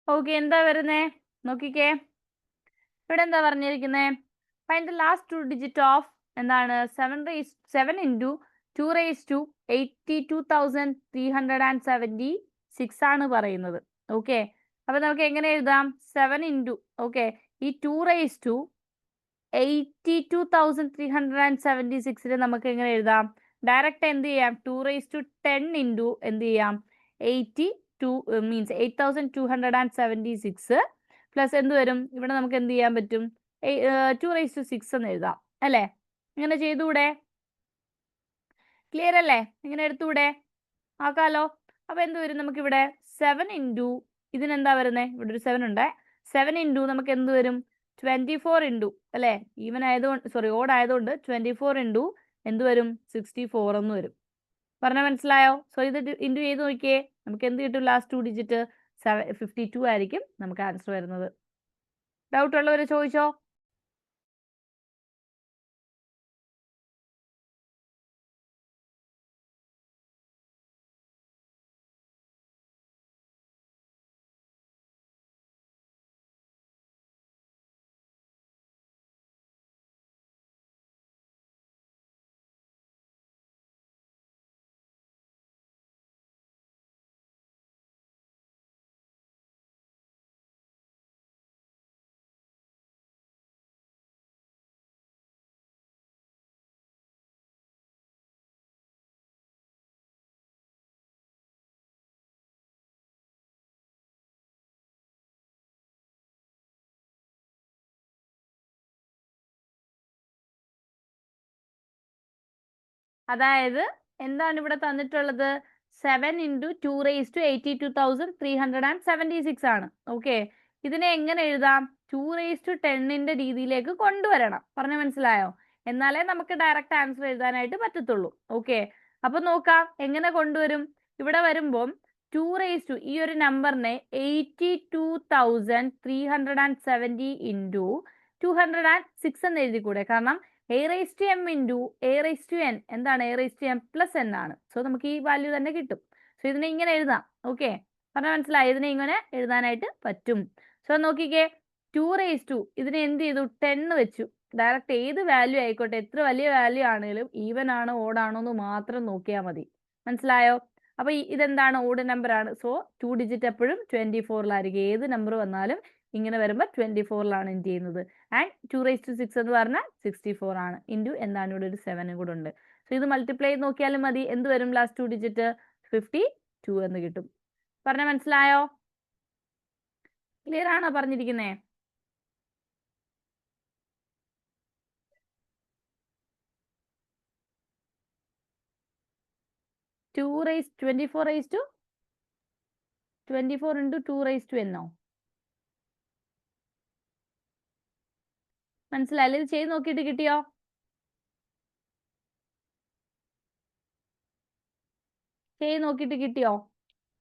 ഓക്കെ, എന്താ വരുന്നേ? നോക്കിക്കേ, ഇവിടെ എന്താ പറഞ്ഞിരിക്കുന്നത്? Find the last 2 digit of എന്താണ്? 7 into 2 raised to 82,376 ആണ് പറയുന്നത്. ഓക്കെ, അപ്പൊ നമുക്ക് എങ്ങനെ എഴുതാം? 7 into ഓക്കെ, ഈ 2 raised to 82,376 നമുക്ക് എങ്ങനെ എഴുതാം? ഡയറക്റ്റ് എന്ത് ചെയ്യാം? 2 raised to 10 into എന്ത് ചെയ്യാം? 82 മീൻസ് 8276 പ്ലസ് എന്ത് വരും? ഇവിടെ നമുക്ക് എന്ത് ചെയ്യാൻ പറ്റും? 2 raised to 6 എന്ന് എഴുതാം അല്ലേ? ഇങ്ങനെ ചെയ്തുകൂടെ? ക്ലിയർ അല്ലേ? ഇങ്ങനെ എടുത്തുകൂടെ? ആക്കാലോ. അപ്പൊ എന്ത് വരും? നമുക്കിവിടെ 7 into ഇതിനെന്താ വരുന്നത്? ഇവിടെ ഒരു 7 ഉണ്ട്. 7 into നമുക്ക് എന്ത് വരും? 24 into അല്ലേ? ഈവൻ ആയതുകൊണ്ട് ഓഡ് ആയതുകൊണ്ട് 24 into എന്ത് വരും? 64 എന്ന് വരും. പറഞ്ഞാൽ മനസ്സിലായോ? സോ ഇത് ഇൻറ്റു ചെയ്ത് നോക്കിയേ. നമുക്ക് എന്ത് കിട്ടും? ലാസ്റ്റ് 2 ഡിജിറ്റ് 52 ആയിരിക്കും നമുക്ക് ആൻസർ വരുന്നത്. ഡൗട്ട് ഉള്ളവർ ചോദിച്ചോ? അതായത് എന്താണ് ഇവിടെ തന്നിട്ടുള്ളത്? 7 ഇൻറ്റു 2 റേസ് ടു 82,376 ആണ്. ഓക്കെ, ഇതിനെ എങ്ങനെ എഴുതാം? 2 റേസ് ടു 10ന്റെ രീതിയിലേക്ക് കൊണ്ടുവരണം. പറഞ്ഞ മനസ്സിലായോ? എന്നാലേ നമുക്ക് ഡയറക്റ്റ് ആൻസർ എഴുതാനായിട്ട് പറ്റത്തുള്ളൂ. ഓക്കെ, അപ്പൊ നോക്കാം എങ്ങനെ കൊണ്ടുവരും. ഇവിടെ വരുമ്പം 2 റേസ് ടു ഈ ഒരു നമ്പറിനെ 82,370 ഇൻറ്റു 206 എന്ന് എഴുതിക്കൂടെ? കാരണം a raised to m into a raised to n എന്താണ്? a raised to m plus n ആണ്. സോ നമുക്ക് ഈ വാല്യൂ തന്നെ കിട്ടും. സോ ഇതിനെ ഇങ്ങനെ എഴുതാം. ഓക്കെ, പറഞ്ഞാൽ മനസ്സിലായി? ഇതിനെ ഇങ്ങനെ എഴുതാനായിട്ട് പറ്റും. സോ നോക്കിക്കേ, 2 raised to ഇതിനെ എന്ത് ചെയ്തു? 10 വെച്ചു. ഡയറക്റ്റ് ഏത് വാല്യൂ ആയിക്കോട്ടെ, എത്ര വലിയ വാല്യൂ ആണെങ്കിലും ഈവൻ ആണോ ഓഡ് ആണോ എന്ന് മാത്രം നോക്കിയാൽ മതി. മനസ്സിലായോ? അപ്പൊ ഇതെന്താണ്? ഓഡ് നമ്പർ ആണ്. സോ 2 ഡിജിറ്റ് എപ്പോഴും 24ലായിരിക്കും. ഏത് നമ്പർ വന്നാലും ഇങ്ങനെ വരുമ്പോൾ 24ലാണ് എൻഡ് ചെയ്യുന്നത്. ആൻഡ് 2 റേസ് ടു 6 എന്ന് പറഞ്ഞാൽ 64 ആണ്. ഇൻറ്റു എന്താണ്? ഇവിടെ ഒരു 7 കൂടെ ഉണ്ട്. സോ ഇത് മൾട്ടിപ്ലൈ ചെയ്ത് നോക്കിയാലും മതി. എന്ത് വരും? ലാസ്റ്റ് 2 ഡിജിറ്റ് 52 എന്ന് കിട്ടും. പറഞ്ഞ മനസ്സിലായോ? ക്ലിയർ ആണോ പറഞ്ഞിരിക്കുന്നേ? Two raise 24 raise to 24 into 2 raise to എന്നോ? മനസ്സിലായില്ലേ? ഇത് ചെയ്ത് നോക്കിയിട്ട് കിട്ടിയോ? ചെയ്ത് നോക്കിയിട്ട് കിട്ടിയോ?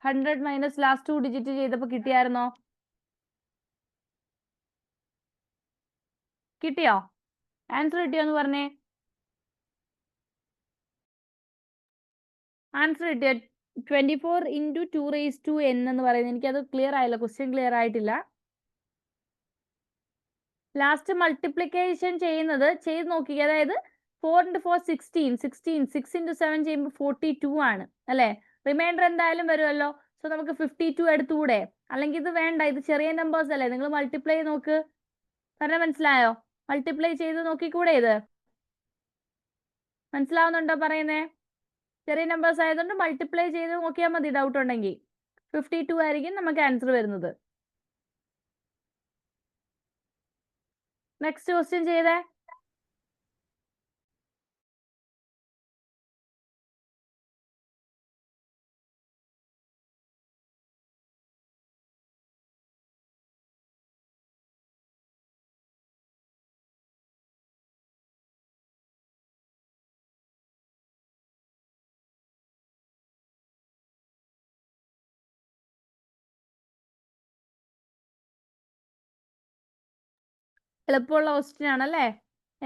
100 മൈനസ് ലാസ്റ്റ് 2 ഡിജിറ്റ് ചെയ്തപ്പോൾ കിട്ടിയായിരുന്നോ? കിട്ടിയോ? ആൻസർ കിട്ടിയോ എന്ന് പറഞ്ഞേ. ആൻസർ കിട്ടിയോ? 24 ഇൻറ്റു 2 റേസ് ടു n എന്ന് പറയുന്നത്. എനിക്കത് ക്ലിയർ ആയില്ല. ക്വസ്റ്റ്യൻ ക്ലിയർ ആയിട്ടില്ല. ലാസ്റ്റ് മൾട്ടിപ്ലിക്കേഷൻ ചെയ്യുന്നത് ചെയ്ത് നോക്കിക്കുക. അതായത് 4 ഇൻറ്റു 4 16, 6 ഇൻറ്റു 7 ചെയ്യുമ്പോൾ 42 ആണ് അല്ലേ? റിമൈൻഡർ എന്തായാലും വരുമല്ലോ. സോ നമുക്ക് 52 എടുത്തുകൂടെ? അല്ലെങ്കിൽ ഇത് വേണ്ട, ഇത് ചെറിയ നമ്പേഴ്സ് അല്ലേ? നിങ്ങൾ മൾട്ടിപ്ലൈ നോക്ക്. പറഞ്ഞാൽ മനസ്സിലായോ? മൾട്ടിപ്ലൈ ചെയ്ത് നോക്കിക്കൂടെ? ഇത് മനസ്സിലാവുന്നുണ്ടോ പറയുന്നേ? ചെറിയ നമ്പേഴ്സ് ആയതുകൊണ്ട് മൾട്ടിപ്ലൈ ചെയ്ത് നോക്കിയാൽ മതി. ഡൗട്ട് ഉണ്ടെങ്കിൽ 52 ആയിരിക്കും നമുക്ക് ആൻസർ വരുന്നത്. നെക്സ്റ്റ് ക്വസ്റ്റ്യൻ ചെയ്തേ. എളുപ്പമുള്ള ക്വസ്റ്റ്യൻ ആണല്ലേ?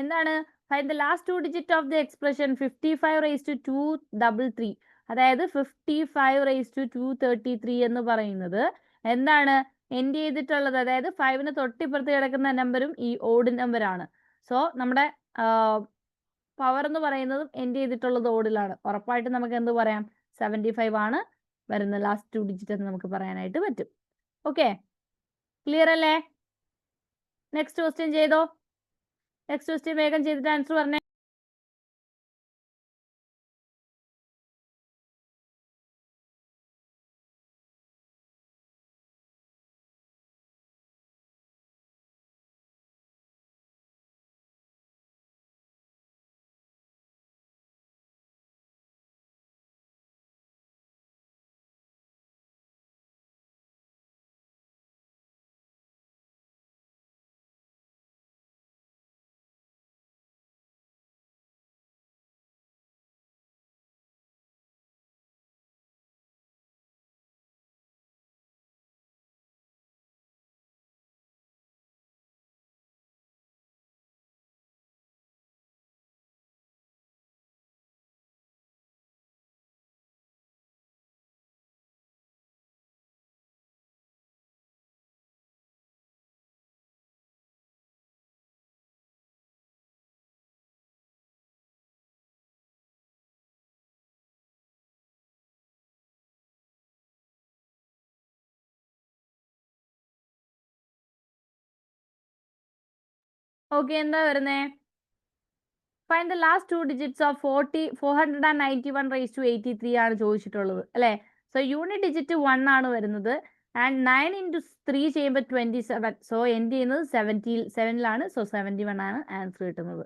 എന്താണ്? Find the last 2 digit of the expression 55 raise to 233. അതായത് 55 റേസ് ടു 233 എന്ന് പറയുന്നത് എന്താണ്? എൻഡ് ചെയ്തിട്ടുള്ളത്. അതായത് 5ന് തൊട്ടിപ്പുറത്ത് കിടക്കുന്ന നമ്പറും ഈ ഓഡ് നമ്പർ ആണ്. സോ നമ്മുടെ പവർ എന്ന് പറയുന്നതും എൻഡ് ചെയ്തിട്ടുള്ളത് ഓഡിലാണ്. ഉറപ്പായിട്ടും നമുക്ക് എന്ത് പറയാം? 75 ആണ് വരുന്നത് ലാസ്റ്റ് 2 ഡിജിറ്റ് എന്ന് നമുക്ക് പറയാനായിട്ട് പറ്റും. ഓക്കെ, ക്ലിയർ അല്ലേ? നെക്സ്റ്റ് ക്വസ്റ്റ്യൻ ചെയ്തോ. നെക്സ്റ്റ് ക്വസ്റ്റ്യൻ വേഗം ചെയ്തിട്ട് ആൻസർ പറഞ്ഞേ. ഓക്കെ, എന്താ വരുന്നേ? Find the last 2 digits of 491 raise to 83 ആണ് ചോദിച്ചിട്ടുള്ളത് അല്ലേ? സോ യൂണിറ്റ് ഡിജിറ്റ് 1 ആണ് വരുന്നത്. ആൻഡ് 9 ഇൻറ്റു 3 ചെയ്യുമ്പോൾ 27. സോ എൻഡ് ചെയ്യുന്നത് 7ലാണ്. സോ 71 ആണ് ആൻസർ കിട്ടുന്നത്.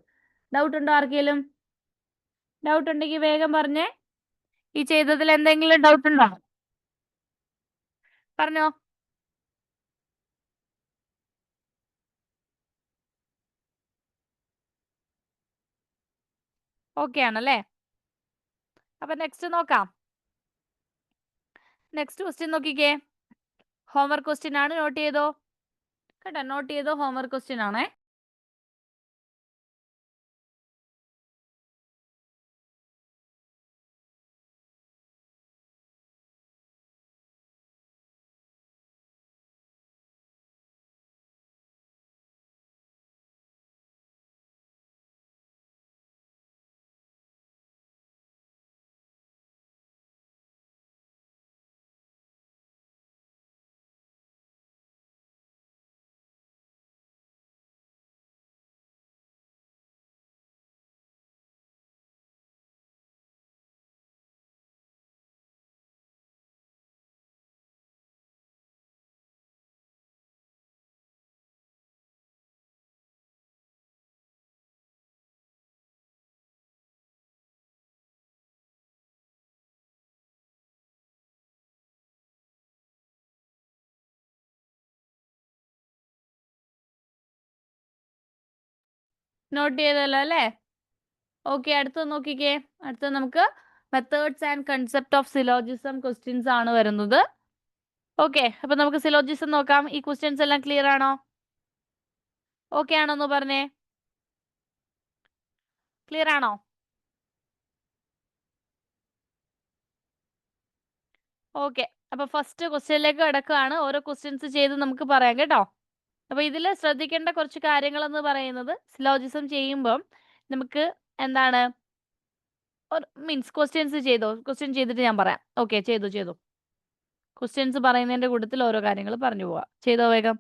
ഡൗട്ട് ഉണ്ടോ ആർക്കെങ്കിലും? ഡൗട്ട് ഉണ്ടെങ്കിൽ വേഗം പറഞ്ഞേ. ഈ ചെയ്തതിൽ എന്തെങ്കിലും ഡൗട്ട് ഉണ്ടോ? പറഞ്ഞോ. ഓക്കെ ആണല്ലേ? അപ്പൊ നെക്സ്റ്റ് നോക്കാം. നെക്സ്റ്റ് ക്വസ്റ്റ്യൻ നോക്കിക്കേ. ഹോംവർക്ക് ക്വസ്റ്റ്യൻ ആണ്, നോട്ട് ചെയ്തോ കേട്ടോ. നോട്ട് ചെയ്തോ, ഹോംവർക്ക് ക്വസ്റ്റ്യൻ ആണേ. നോട്ട് ചെയ്തല്ലോ അല്ലേ? ഓക്കെ, അടുത്തത് നോക്കിക്കേ. അടുത്തത് നമുക്ക് methods and concept of syllogism questions ആണ് വരുന്നത്. ഓക്കെ, അപ്പൊ നമുക്ക് സിലോജിസം നോക്കാം. ഈ ക്വസ്റ്റ്യൻസ് എല്ലാം ക്ലിയർ ആണോ? ഓക്കെ ആണോ എന്ന് പറഞ്ഞേ. ക്ലിയർ ആണോ? ഓക്കെ, അപ്പൊ ഫസ്റ്റ് ക്വസ്റ്റ്യനിലേക്ക് കിടക്കുകയാണ്. ഓരോ ക്വസ്റ്റ്യൻസ് ചെയ്ത് നമുക്ക് പറയാം കേട്ടോ. അപ്പൊ ഇതിൽ ശ്രദ്ധിക്കേണ്ട കുറച്ച് കാര്യങ്ങൾ എന്ന് പറയുന്നത്, സിലോജിസം ചെയ്യുമ്പം നമുക്ക് എന്താണ് മീൻസ് ക്വസ്റ്റ്യൻസ് ചെയ്തോ. ക്വസ്റ്റ്യൻ ചെയ്തിട്ട് ഞാൻ പറയാം. ഓക്കെ, ചെയ്തു. ക്വസ്റ്റ്യൻസ് പറയുന്നതിന്റെ കൂട്ടത്തിൽ ഓരോ കാര്യങ്ങൾ പറഞ്ഞു പോവാം. ചെയ്തോ വേഗം.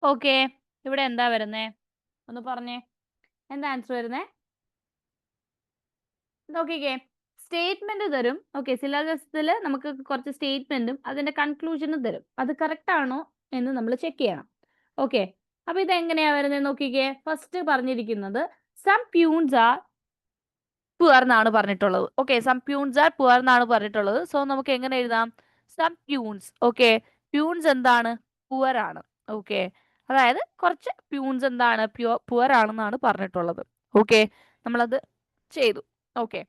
ഓക്കെ, ഇവിടെ എന്താ വരുന്നേ? ഒന്ന് പറഞ്ഞേ. എന്താ ആൻസർ വരുന്നേ? നോക്കിക്കേ, സ്റ്റേറ്റ്മെന്റ് തരും. ഓക്കെ, സിലബസിൽ നമുക്ക് കുറച്ച് സ്റ്റേറ്റ്മെന്റും അതിന്റെ കൺക്ലൂഷനും തരും. അത് കറക്റ്റ് ആണോ എന്ന് നമ്മൾ ചെക്ക് ചെയ്യണം. ഓക്കെ, അപ്പൊ ഇത് എങ്ങനെയാ വരുന്നത് നോക്കിക്കേ. ഫസ്റ്റ് പറഞ്ഞിരിക്കുന്നത് സം പ്യൂൺസ് ആർ പുവർ എന്നാണ് പറഞ്ഞിട്ടുള്ളത്. ഓക്കെ, സം പ്യൂൺസ് ആർ പുവർ എന്നാണ് പറഞ്ഞിട്ടുള്ളത്. സോ നമുക്ക് എങ്ങനെ എഴുതാം? സം പ്യൂൺസ്. ഓക്കെ, പ്യൂൺസ് എന്താണ്? പുവർ ആണ്. ഓക്കെ, അതായത് കുറച്ച് പ്യൂൺസ് എന്താണ്? പുവർ ആണെന്നാണ് പറഞ്ഞിട്ടുള്ളത്. ഓക്കെ, നമ്മളത് ചെയ്തു. ഓക്കെ,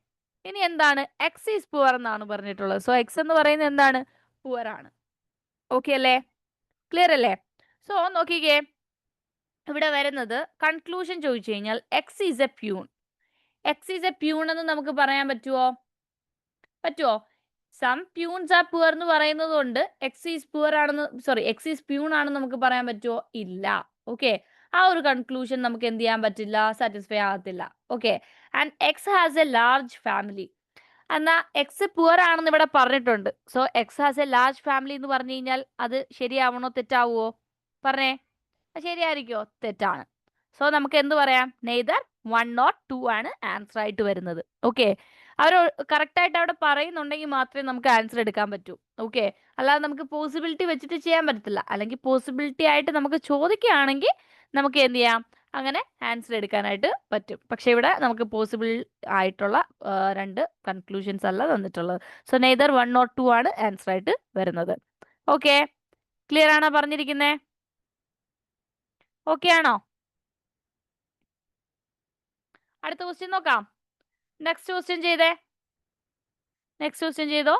ഇനി എന്താണ്? എക്സ് ഈസ് പുവർ എന്നാണ് പറഞ്ഞിട്ടുള്ളത്. സോ എക്സ് എന്ന് പറയുന്നത് എന്താണ്? പുവർ ആണ്. ഓക്കെ അല്ലേ? ക്ലിയർ അല്ലേ? സോ നോക്കിക്കേ, ഇവിടെ വരുന്നത് കൺക്ലൂഷൻ ചോദിച്ചു കഴിഞ്ഞാൽ X is A peon. X is A peon എന്ന് നമുക്ക് പറയാൻ പറ്റുമോ? സം പ്യൂൺസ് ആർ പുവർ എന്ന് പറയുന്നത് കൊണ്ട് എക്സ് ഈസ് പുവർ ആണെന്ന്, സോറി, എക്സ് ഈസ് പ്യൂൺ ആണെന്ന് നമുക്ക് പറയാൻ പറ്റുമോ? ഇല്ല. ഓക്കെ, ആ ഒരു കൺക്ലൂഷൻ നമുക്ക് എന്ത് ചെയ്യാൻ പറ്റില്ല? സാറ്റിസ്ഫൈ ആകത്തില്ല. Okay, and X has a large family. എന്നാ എക്സ് പുവർ ആണെന്ന് ഇവിടെ പറഞ്ഞിട്ടുണ്ട്. So X has a large family എന്ന് പറഞ്ഞു കഴിഞ്ഞാൽ അത് ശരിയാവണോ തെറ്റാവോ? പറഞ്ഞേ, അത് ശരിയായിരിക്കോ? തെറ്റാണ്. സോ നമുക്ക് എന്ത് പറയാം? നെയ്തർ 1 or 2 ആണ് ആൻസർ ആയിട്ട് വരുന്നത്. ഓക്കെ, അവർ കറക്റ്റ് ആയിട്ട് അവിടെ പറയുന്നുണ്ടെങ്കിൽ മാത്രമേ നമുക്ക് ആൻസർ എടുക്കാൻ പറ്റൂ. ഓക്കെ, അല്ലാതെ നമുക്ക് പോസിബിലിറ്റി വെച്ചിട്ട് ചെയ്യാൻ പറ്റത്തില്ല. അല്ലെങ്കിൽ പോസിബിലിറ്റി ആയിട്ട് നമുക്ക് ചോദിക്കുകയാണെങ്കിൽ നമുക്ക് എന്ത് ചെയ്യാം? അങ്ങനെ ആൻസർ എടുക്കാനായിട്ട് പറ്റും. പക്ഷെ ഇവിടെ നമുക്ക് പോസിബിൾ ആയിട്ടുള്ള രണ്ട് കൺക്ലൂഷൻസ് അല്ല തന്നിട്ടുള്ളത്. സോ നെയ്തർ 1 or 2 ആണ് ആൻസർ ആയിട്ട് വരുന്നത്. ഓക്കെ, ക്ലിയർ ആണോ പറഞ്ഞിരിക്കുന്നേ? ഓക്കെ ആണോ? അടുത്ത ക്വസ്റ്റ്യൻ നോക്കാം. നെക്സ്റ്റ് ക്വസ്റ്റ്യൻ ചെയ്തേ. നെക്സ്റ്റ് ക്വസ്റ്റ്യൻ ചെയ്തോ.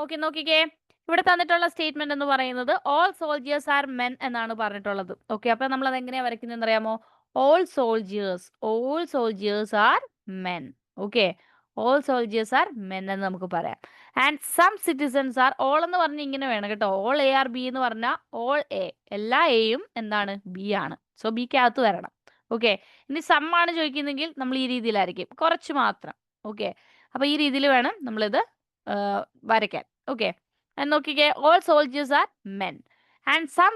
ഓക്കെ, നോക്കിക്കേ. ഇവിടെ തന്നിട്ടുള്ള സ്റ്റേറ്റ്മെന്റ് എന്ന് പറയുന്നത് ഓൾ സോൾജിയേഴ്സ് ആർ മെൻ എന്നാണ് പറഞ്ഞിട്ടുള്ളത്. ഓക്കെ, അപ്പൊ നമ്മൾ അത് എങ്ങനെയാ വരയ്ക്കുന്നതെന്ന് അറിയാമോ? All soldiers are men. Okay, all soldiers are men എന്ന് നമുക്ക് പറയാം. And some citizens are, all എന്ന് പറഞ്ഞ് ഇങ്ങനെ വേണം കേട്ടോ. ഓൾ എ ആർ ബി എന്ന് പറഞ്ഞാൽ ഓൾ എ, എല്ലാ എയും എന്താണ്? ബി ആണ്. സോ ബിക്കകത്ത് വരണം. ഓക്കെ, ഇനി സം ആണ് ചോദിക്കുന്നെങ്കിൽ നമ്മൾ ഈ രീതിയിലായിരിക്കും, കുറച്ച് മാത്രം. ഓക്കെ, അപ്പൊ ഈ രീതിയിൽ വേണം നമ്മളിത് വരയ്ക്കാൻ. ഓക്കെ, നോക്കിക്കേ. All soldiers are men and some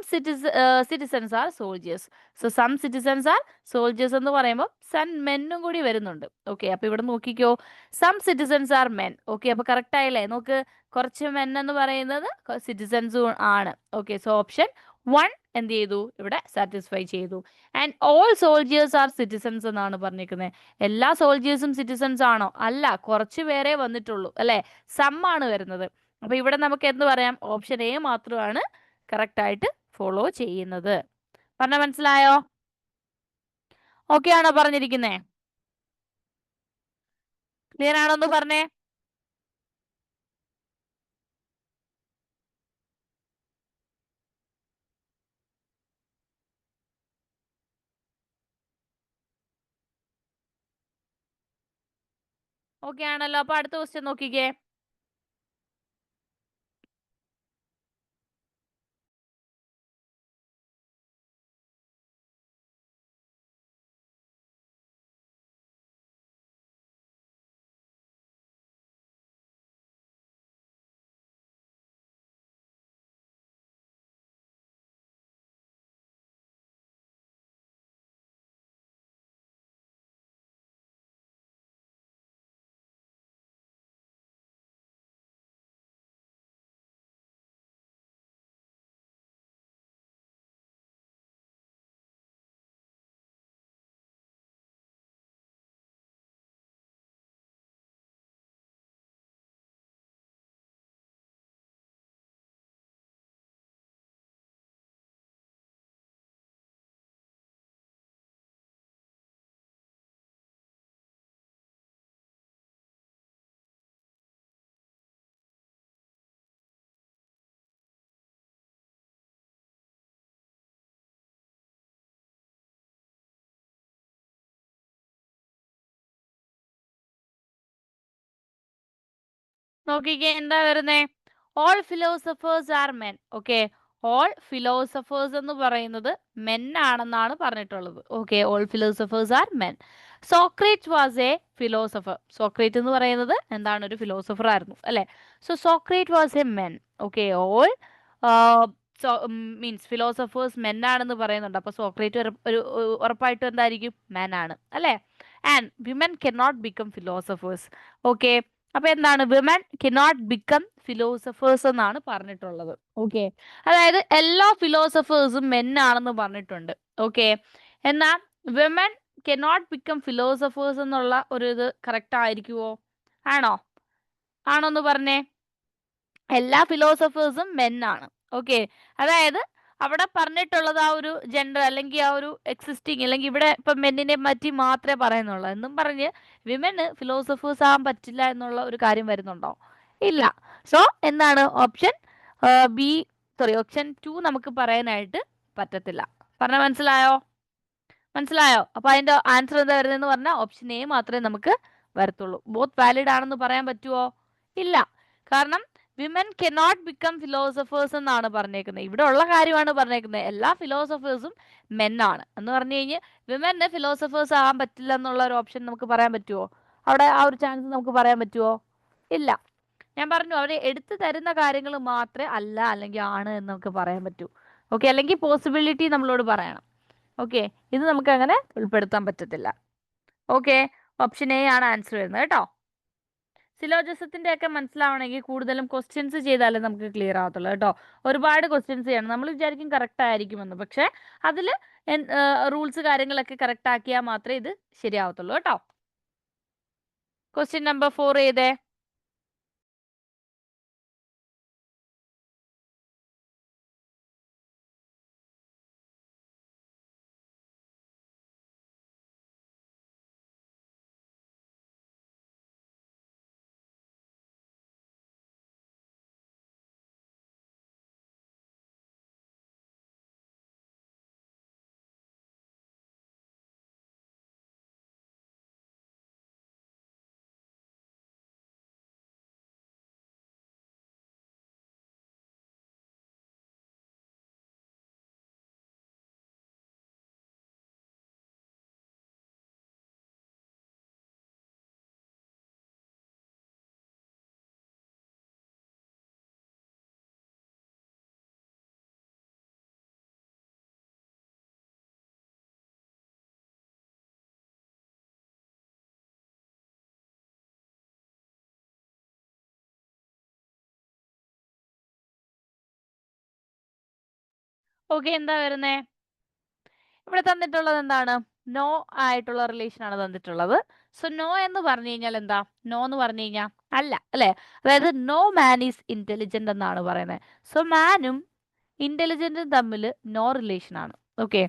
citizens are soldiers. So some citizens are soldiers എന്ന് പറയുമ്പോൾ സൺ മെന്നും കൂടി വരുന്നുണ്ട്. ഓക്കെ, അപ്പൊ ഇവിടെ നോക്കിക്കോ, some citizens are men. Okay, അപ്പൊ കറക്റ്റ് ആയില്ലേ? നോക്ക്, കുറച്ച് മെൻ എന്ന് പറയുന്നത് സിറ്റിസൺസും ആണ്. ഓക്കെ, സോ ഓപ്ഷൻ 1 എന്ത് ചെയ്തു? ഇവിടെ സാറ്റിസ്ഫൈ ചെയ്തു. And all soldiers are citizens എന്നാണ് പറഞ്ഞിരിക്കുന്നത്. എല്ലാ സോൾജിയേഴ്സും സിറ്റിസൺസ് ആണോ? അല്ല, കുറച്ച് പേരെ വന്നിട്ടുള്ളൂ അല്ലെ, സം ആണ് വരുന്നത്. അപ്പൊ ഇവിടെ നമുക്ക് എന്ത് പറയാം? ഓപ്ഷൻ എ മാത്രമാണ് കറക്റ്റ് ആയിട്ട് ഫോളോ ചെയ്യുന്നത്. പറഞ്ഞ മനസ്സിലായോ? ഓക്കെ ആണോ പറഞ്ഞിരിക്കുന്നേ? ക്ലിയർ ആണോ എന്ന് പറഞ്ഞേ. ഓക്കെ ആണല്ലോ. അപ്പൊ അടുത്ത ക്വസ്റ്റ്യൻ നോക്കിക്കേ. നോക്കിക്കേ എന്താ വരുന്നേ? All philosophers are men. Okay, all philosophers എന്ന് പറയുന്നത് മെൻ ആണെന്നാണ് പറഞ്ഞിട്ടുള്ളത്. Okay, all philosophers are men. Socrates was a philosopher. Socrates എന്ന് പറയുന്നത് എന്താണ്? ഒരു ഫിലോസഫർ ആയിരുന്നു അല്ലെ? So Socrates was a men. Okay, all means philosophers men ആണെന്ന് പറയുന്നുണ്ട്. അപ്പൊ സോക്രേറ്റ് ഒരു ഉറപ്പായിട്ടും എന്തായിരിക്കും? മെൻ ആണ് അല്ലെ? And women cannot become philosophers. Okay, അപ്പൊ എന്താണ്? വിമൻ കനോട്ട് ബിക്കം ഫിലോസഫേഴ്സ് എന്നാണ് പറഞ്ഞിട്ടുള്ളത്. ഓക്കെ, അതായത് എല്ലാ ഫിലോസഫേഴ്സും മെൻ ആണെന്ന് പറഞ്ഞിട്ടുണ്ട്. ഓക്കെ, എന്നാൽ വിമൻ കനോട്ട് ബിക്കം ഫിലോസഫേഴ്സ് എന്നുള്ള ഒരു ഇത് കറക്റ്റ് ആയിരിക്കുമോ? ആണോ? ആണോന്ന് പറഞ്ഞേ. എല്ലാ ഫിലോസഫേഴ്സും മെൻ ആണ്. ഓക്കെ, അതായത് അവിടെ പറഞ്ഞിട്ടുള്ളത് ആ ഒരു ജെൻഡർ അല്ലെങ്കിൽ ആ ഒരു എക്സിസ്റ്റിംഗ്, അല്ലെങ്കിൽ ഇവിടെ ഇപ്പൊ മെന്നിനെ പറ്റി മാത്രമേ പറയുന്നുള്ളൂ എന്നും പറഞ്ഞ് വിമന് ഫിലോസഫേഴ്സ് ആകാൻ പറ്റില്ല എന്നുള്ള ഒരു കാര്യം വരുന്നുണ്ടോ? ഇല്ല. സോ എന്താണ്? ഓപ്ഷൻ ബി, സോറി, ഓപ്ഷൻ 2 നമുക്ക് പറയാനായിട്ട് പറ്റത്തില്ല. പറഞ്ഞ മനസ്സിലായോ? മനസ്സിലായോ? അപ്പൊ അതിന്റെ ആൻസർ എന്താ വരുന്നതെന്ന് പറഞ്ഞാൽ ഓപ്ഷൻ എ മാത്രമേ നമുക്ക് വരത്തുള്ളൂ. ബോത്ത് വാലിഡ് ആണെന്ന് പറയാൻ പറ്റുമോ? ഇല്ല. കാരണം വിമൻ കനോട്ട് ബിക്കം ഫിലോസഫേഴ്സ് എന്നാണ് പറഞ്ഞേക്കുന്നത്. ഇവിടെ ഉള്ള കാര്യമാണ് പറഞ്ഞേക്കുന്നത്. എല്ലാ ഫിലോസഫേഴ്സും മെൻ ആണ് എന്ന് പറഞ്ഞു കഴിഞ്ഞാൽ വിമന് ഫിലോസഫേഴ്സ് ആകാൻ പറ്റില്ല എന്നുള്ള ഒരു ഓപ്ഷൻ നമുക്ക് പറയാൻ പറ്റുമോ? അവിടെ ആ ഒരു ചാൻസ് നമുക്ക് പറയാൻ പറ്റുമോ? ഇല്ല. ഞാൻ പറഞ്ഞു, അവരെ എടുത്തു തരുന്ന കാര്യങ്ങൾ മാത്രമേ അല്ല അല്ലെങ്കിൽ ആണ് എന്ന് നമുക്ക് പറയാൻ പറ്റൂ. ഓക്കെ, അല്ലെങ്കിൽ പോസിബിലിറ്റി നമ്മളോട് പറയണം. ഓക്കെ, ഇത് നമുക്ക് അങ്ങനെ ഉൾപ്പെടുത്താൻ പറ്റത്തില്ല. ഓക്കെ, ഓപ്ഷൻ എ ആണ് ആൻസർ വരുന്നത് കേട്ടോ. സിലോജിസത്തിന്റെ ഒക്കെ മനസ്സിലാവണമെങ്കിൽ കൂടുതലും ക്വസ്റ്റ്യൻസ് ചെയ്താലേ നമുക്ക് ക്ലിയർ ആവത്തുള്ളൂ കേട്ടോ. ഒരുപാട് ക്വസ്റ്റ്യൻസ് ചെയ്യണം. നമ്മൾ വിചാരിക്കും കറക്റ്റ് ആയിരിക്കുമെന്ന്, പക്ഷെ അതിൽ റൂൾസ് കാര്യങ്ങളൊക്കെ കറക്റ്റ് ആക്കിയാൽ മാത്രമേ ഇത് ശരിയാവത്തുള്ളൂ കേട്ടോ. ക്വസ്റ്റ്യൻ നമ്പർ 4 ചെയ്തേ. ഓക്കെ, എന്താ വരുന്നേ? ഇവിടെ തന്നിട്ടുള്ളത് എന്താണ്? നോ ആയിട്ടുള്ള റിലേഷൻ ആണ് തന്നിട്ടുള്ളത്. സോ നോ എന്ന് പറഞ്ഞു കഴിഞ്ഞാൽ എന്താ? നോ എന്ന് പറഞ്ഞു കഴിഞ്ഞാൽ അല്ല അല്ലെ? അതായത് നോ മാൻ ഈസ് ഇന്റലിജന്റ് എന്നാണ് പറയുന്നത്. സോ മാനും ഇന്റലിജന്റും തമ്മിൽ നോ റിലേഷൻ ആണ്. Okay,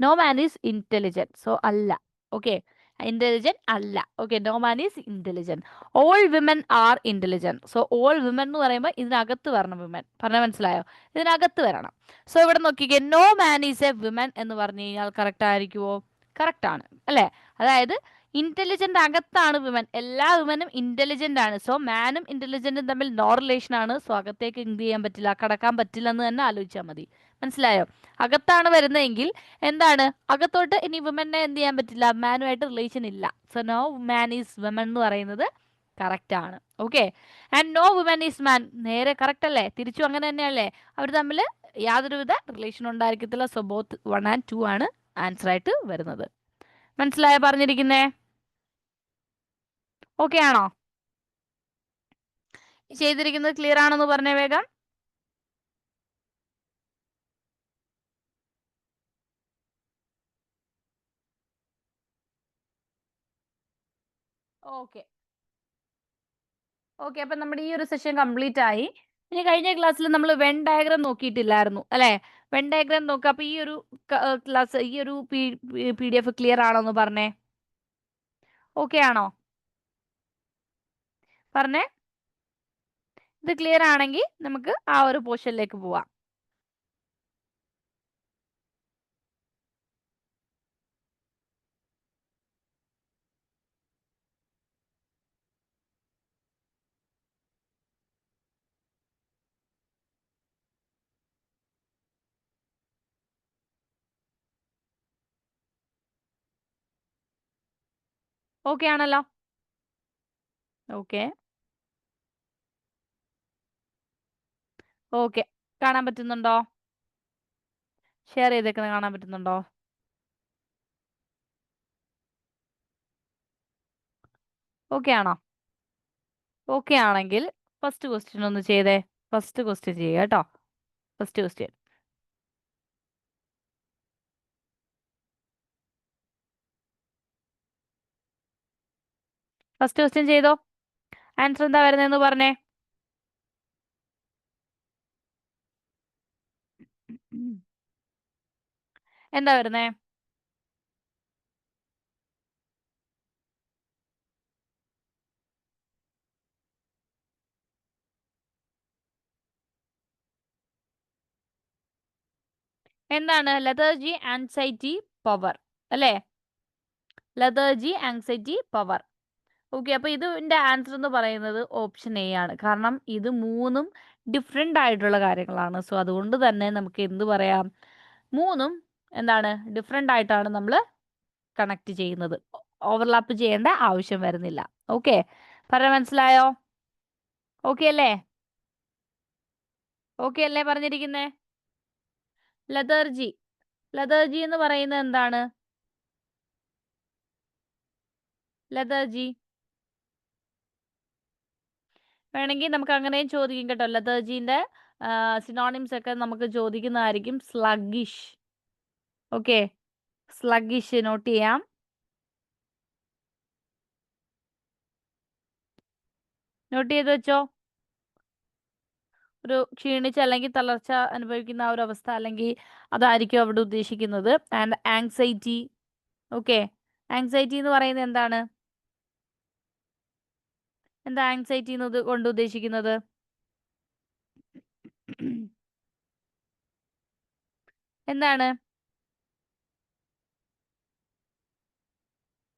no man is intelligent, so അല്ല. ഓക്കെ, ഇന്റലിജന്റ് അല്ല. Okay, no man is intelligent. All women are intelligent. So all women എന്ന് പറയുമ്പോൾ ഇതിനകത്ത് വരണം വിമൻ. പറഞ്ഞാൽ മനസ്സിലായോ? ഇതിനകത്ത് വരണം. സോ ഇവിടെ നോക്കിക്കേ, no man is a women എന്ന് പറഞ്ഞു കഴിഞ്ഞാൽ കറക്റ്റ് ആയിരിക്കുമോ? കറക്റ്റ് ആണ് അല്ലെ? അതായത് ഇന്റലിജന്റ് അകത്താണ് വിമൻ. എല്ലാ വിമനും ഇന്റലിജന്റ് ആണ്. സോ മാനും ഇന്റലിജന്റും തമ്മിൽ നോ റിലേഷൻ ആണ്. സോ അകത്തേക്ക് എന്ത് ചെയ്യാൻ പറ്റില്ല? കടക്കാൻ പറ്റില്ല എന്ന് തന്നെ ആലോചിച്ചാൽ മതി. മനസ്സിലായോ? അകത്താണ് വരുന്നതെങ്കിൽ എന്താണ്? അകത്തോട്ട് ഇനി വിമനെ എന്ത് ചെയ്യാൻ പറ്റില്ല? മാനുമായിട്ട് റിലേഷൻ ഇല്ല. So no man is women എന്ന് പറയുന്നത് കറക്റ്റ് ആണ്. Okay, and no women is man, നേരെ കറക്റ്റ് അല്ലേ? തിരിച്ചു അങ്ങനെ തന്നെയല്ലേ? അവർ തമ്മിൽ യാതൊരുവിധ റിലേഷൻ ഉണ്ടായിരിക്കത്തില്ല. സോ ബോത്ത് 1 and 2 ആണ് ആൻസർ ആയിട്ട് വരുന്നത്. മനസ്സിലായോ പറഞ്ഞിരിക്കുന്നേ? ഓക്കെ ആണോ? ചെയ്തിരിക്കുന്നത് ക്ലിയർ ആണെന്ന് പറഞ്ഞേ വേഗം. ഓക്കെ ഓക്കെ, അപ്പൊ നമ്മുടെ ഈ ഒരു സെഷൻ കംപ്ലീറ്റ് ആയി. ഇനി കഴിഞ്ഞ ക്ലാസ്സിൽ നമ്മൾ വെൻ ഡയഗ്രാം നോക്കിയിട്ടില്ലായിരുന്നു അല്ലെ? വെൻ ഡയഗ്രാം നോക്കുക. അപ്പൊ ഈ ഒരു ക്ലാസ്, ഈ ഒരു PDF ക്ലിയർ ആണോ എന്ന് പറഞ്ഞേ. ഓക്കെ ആണോ? പറഞ്ഞേ. ഇത് ക്ലിയർ ആണെങ്കിൽ നമുക്ക് ആ ഒരു പോർഷനിലേക്ക് പോവാം. ഓക്കെ ആണല്ലോ? ഓക്കെ. ഓക്കെ. കാണാൻ പറ്റുന്നുണ്ടോ? ഷെയർ ചെയ്തേക്കുന്നത് കാണാൻ പറ്റുന്നുണ്ടോ? ഓക്കെ ആണോ? ഓക്കെ ആണെങ്കിൽ ഫസ്റ്റ് ക്വസ്റ്റ്യൻ ഒന്ന് ചെയ്തേ. ഫസ്റ്റ് ക്വസ്റ്റ്യൻ ചെയ്യുക കേട്ടോ. First question. ഫസ്റ്റ് ക്വസ്റ്റ്യൻ ചെയ്തോ. ആൻസർ എന്താ വരുന്നതെന്ന് പറഞ്ഞേ. എന്താ വരുന്നേ? എന്താണ്? ലെതർജി, ആൻസൈറ്റി, പവർ അല്ലേ? ലെതർജി, ആൻസൈറ്റി, പവർ. ഓക്കെ, അപ്പൊ ഇതിന്റെ ആൻസർ എന്ന് പറയുന്നത് ഓപ്ഷൻ എ ആണ്. കാരണം ഇത് മൂന്നും ഡിഫറെന്റ് ആയിട്ടുള്ള കാര്യങ്ങളാണ്. സോ അതുകൊണ്ട് തന്നെ നമുക്ക് എന്ത് പറയാം, മൂന്നും എന്താണ്, ഡിഫറെന്റ് ആയിട്ടാണ് നമ്മൾ കണക്ട് ചെയ്യുന്നത്. ഓവർലാപ്പ് ചെയ്യേണ്ട ആവശ്യം വരുന്നില്ല. ഓക്കെ, പറയാൻ മനസ്സിലായോ? ഓക്കെ അല്ലേ? ഓക്കെ അല്ലേ പറഞ്ഞിരിക്കുന്നേ? ലതർജി. ലതർജി എന്ന് പറയുന്നത് എന്താണ്? ലതർജി വേണമെങ്കിൽ നമുക്ക് അങ്ങനെയും ചോദിക്കും കേട്ടോ. ലതർജീന്റെ സിനോണിംസ് ഒക്കെ നമുക്ക് ചോദിക്കുന്നതായിരിക്കും. സ്ലഗിഷ്. ഓക്കെ, സ്ലഗിഷ് നോട്ട് ചെയ്യാം. നോട്ട് ചെയ്ത് വെച്ചോ. ഒരു ക്ഷീണിച്ച അല്ലെങ്കിൽ തളർച്ച അനുഭവിക്കുന്ന ആ ഒരു അവസ്ഥ, അല്ലെങ്കിൽ അതായിരിക്കും അവിടെ ഉദ്ദേശിക്കുന്നത്. And anxiety. ഓക്കെ, ആങ്സൈറ്റി എന്ന് പറയുന്നത് എന്താണ്? എന്താ ആങ്സൈറ്റി കൊണ്ട് ഉദ്ദേശിക്കുന്നത്? എന്താണ്?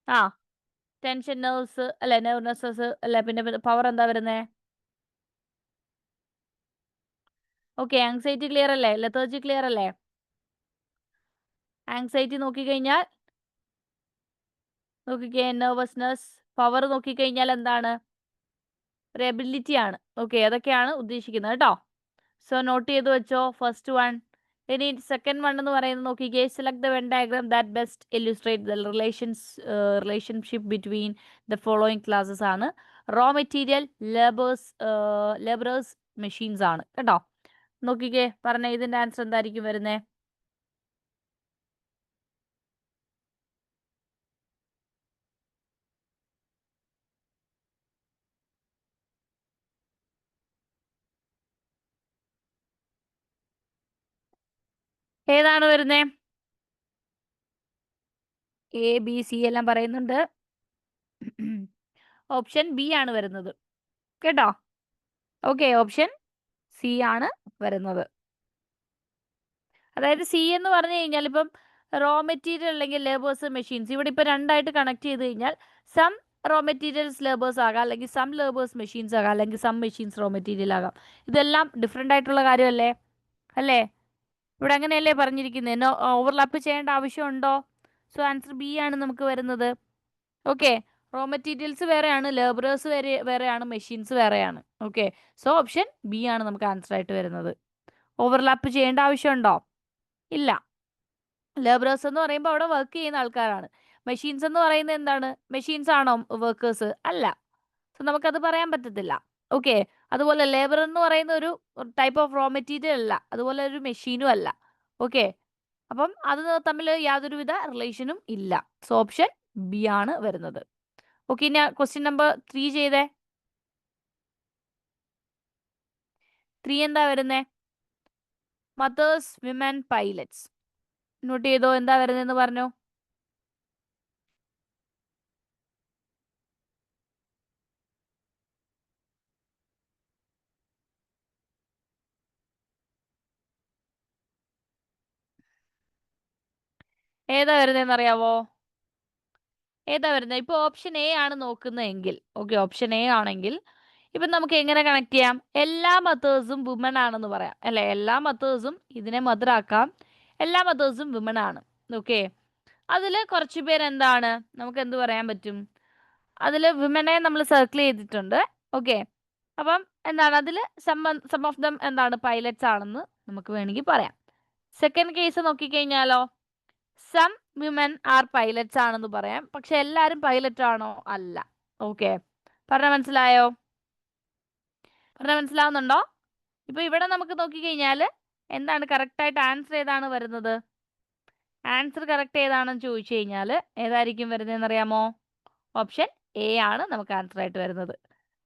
ആ, ടെൻഷൻ, നെർവ്സ് അല്ലെ, നെർവ്നെസ്സസ് അല്ലെ. പിന്നെ പവർ എന്താ വരുന്നേ? ഓക്കെ, ആങ്സൈറ്റി ക്ലിയർ അല്ലേ? ലെതർജി ക്ലിയർ അല്ലേ? ആങ്സൈറ്റി നോക്കിക്കഴിഞ്ഞാൽ നോക്കിക്കേ, നെർവസ്നെസ്. പവർ നോക്കിക്കഴിഞ്ഞാൽ എന്താണ്? ഒരു എബിലിറ്റി ആണ്. ഓക്കെ, അതൊക്കെയാണ് ഉദ്ദേശിക്കുന്നത് കേട്ടോ. സോ നോട്ട് ചെയ്ത് വെച്ചോ ഫസ്റ്റ് വൺ. ഇനി സെക്കൻഡ് വൺ എന്ന് പറയുന്നത് നോക്കിക്കേ, select the Venn diagram that best illustrate the relationship between the following classes ആണ്. റോ മെറ്റീരിയൽ, ലേബറേഴ്സ്, മെഷീൻസ് ആണ് കേട്ടോ. നോക്കിക്കേ, പറഞ്ഞ ഇതിന്റെ ആൻസർ എന്തായിരിക്കും വരുന്നേ? ഏതാണ് വരുന്നേ? എ ബി സി എല്ലാം പറയുന്നുണ്ട്. ഓപ്ഷൻ ബി ആണ് വരുന്നത് കേട്ടോ. ഓക്കെ, ഓപ്ഷൻ സി ആണ് വരുന്നത്. അതായത് സി എന്ന് പറഞ്ഞു കഴിഞ്ഞാൽ ഇപ്പം റോ മെറ്റീരിയൽ അല്ലെങ്കിൽ ലേബേഴ്സ്, മെഷീൻസ്, ഇവിടെ ഇപ്പൊ രണ്ടായിട്ട് കണക്ട് ചെയ്ത് കഴിഞ്ഞാൽ സം റോ മെറ്റീരിയൽസ് ലേബേഴ്സ് ആകാം, അല്ലെങ്കിൽ സം ലേബേഴ്സ് മെഷീൻസ് ആകാം, അല്ലെങ്കിൽ സം മെഷീൻസ് റോ മെറ്റീരിയൽ ആകാം. ഇതെല്ലാം ഡിഫറെന്റ് ആയിട്ടുള്ള കാര്യമല്ലേ? അല്ലേ? ഇവിടെ അങ്ങനെയല്ലേ പറഞ്ഞിരിക്കുന്നത്? ഓവർലാപ്പ് ചെയ്യേണ്ട ആവശ്യമുണ്ടോ? സോ ആൻസർ ബി ആണ് നമുക്ക് വരുന്നത്. ഓക്കെ, റോ മെറ്റീരിയൽസ് വേറെയാണ്, ലേബറേഴ്സ് വേറെയാണ്, മെഷീൻസ് വേറെയാണ്. ഓക്കെ, സോ ഓപ്ഷൻ ബി ആണ് നമുക്ക് ആൻസർ ആയിട്ട് വരുന്നത്. ഓവർലാപ്പ് ചെയ്യേണ്ട ആവശ്യമുണ്ടോ? ഇല്ല. ലേബറേഴ്സ് എന്ന് പറയുമ്പോൾ അവിടെ വർക്ക് ചെയ്യുന്ന ആൾക്കാരാണ്. മെഷീൻസ് എന്ന് പറയുന്നത് എന്താണ്? മെഷീൻസ് ആണോ വർക്കേഴ്സ്? അല്ല. സോ നമുക്കത് പറയാൻ പറ്റത്തില്ല. ഓക്കെ, അതുപോലെ ലേബർ എന്ന് പറയുന്ന ഒരു ടൈപ്പ് ഓഫ് റോ മെറ്റീരിയൽ അല്ല, അതുപോലെ ഒരു മെഷീനും അല്ല. ഓക്കെ, അപ്പം അത് തമ്മിൽ യാതൊരുവിധ റിലേഷനും ഇല്ല. സോ ഓപ്ഷൻ ബി ആണ് വരുന്നത്. ഓക്കെ, ഇനി ക്വസ്റ്റ്യൻ നമ്പർ 3 ചെയ്തേ. 3 എന്താ വരുന്നേ? Mothers, women, pilots. നോട്ട് ചെയ്തോ, എന്താ വരുന്നതെന്ന് പറഞ്ഞോ. ഏതാ വരുന്നതെന്ന് അറിയാവോ? ഏതാ വരുന്നത്? ഇപ്പൊ ഓപ്ഷൻ എ ആണ് നോക്കുന്നതെങ്കിൽ, ഓക്കെ, ഓപ്ഷൻ എ ആണെങ്കിൽ ഇപ്പൊ നമുക്ക് എങ്ങനെ കണക്ട് ചെയ്യാം? എല്ലാ മദേഴ്സും വുമൺ ആണെന്ന് പറയാം അല്ലെ? എല്ലാ മദേഴ്സും ഇതിനെ മദർ ആക്കാം. എല്ലാ മദേഴ്സും വുമൺ ആണ്. ഓക്കെ, അതിൽ കുറച്ച് പേര് എന്താണ്, നമുക്ക് എന്ത് പറയാൻ പറ്റും? അതിൽ വിമനെ നമ്മൾ സർക്കിൾ ചെയ്തിട്ടുണ്ട്. ഓക്കെ, അപ്പം എന്താണ് അതിൽ സം ഓഫ് ദം എന്താണ് പൈലറ്റ്സ് ആണെന്ന് നമുക്ക് വേണമെങ്കിൽ പറയാം. സെക്കൻഡ് കേസ് നോക്കിക്കഴിഞ്ഞാലോ, സം വിമൻ ആർ പൈലറ്റ്സ് ആണെന്ന് പറയാം. പക്ഷെ എല്ലാവരും പൈലറ്റ് ആണോ? അല്ല. ഓക്കെ, പറഞ്ഞ മനസ്സിലായോ? പറഞ്ഞ മനസ്സിലാവുന്നുണ്ടോ? ഇപ്പൊ ഇവിടെ നമുക്ക് നോക്കിക്കഴിഞ്ഞാൽ എന്താണ് കറക്റ്റായിട്ട് ആൻസർ ഏതാണ് വരുന്നത്? ആൻസർ കറക്റ്റ് ഏതാണെന്ന് ചോദിച്ചു കഴിഞ്ഞാൽ ഏതായിരിക്കും വരുന്നതെന്ന് അറിയാമോ? ഓപ്ഷൻ എ ആണ് നമുക്ക് ആൻസർ ആയിട്ട് വരുന്നത്.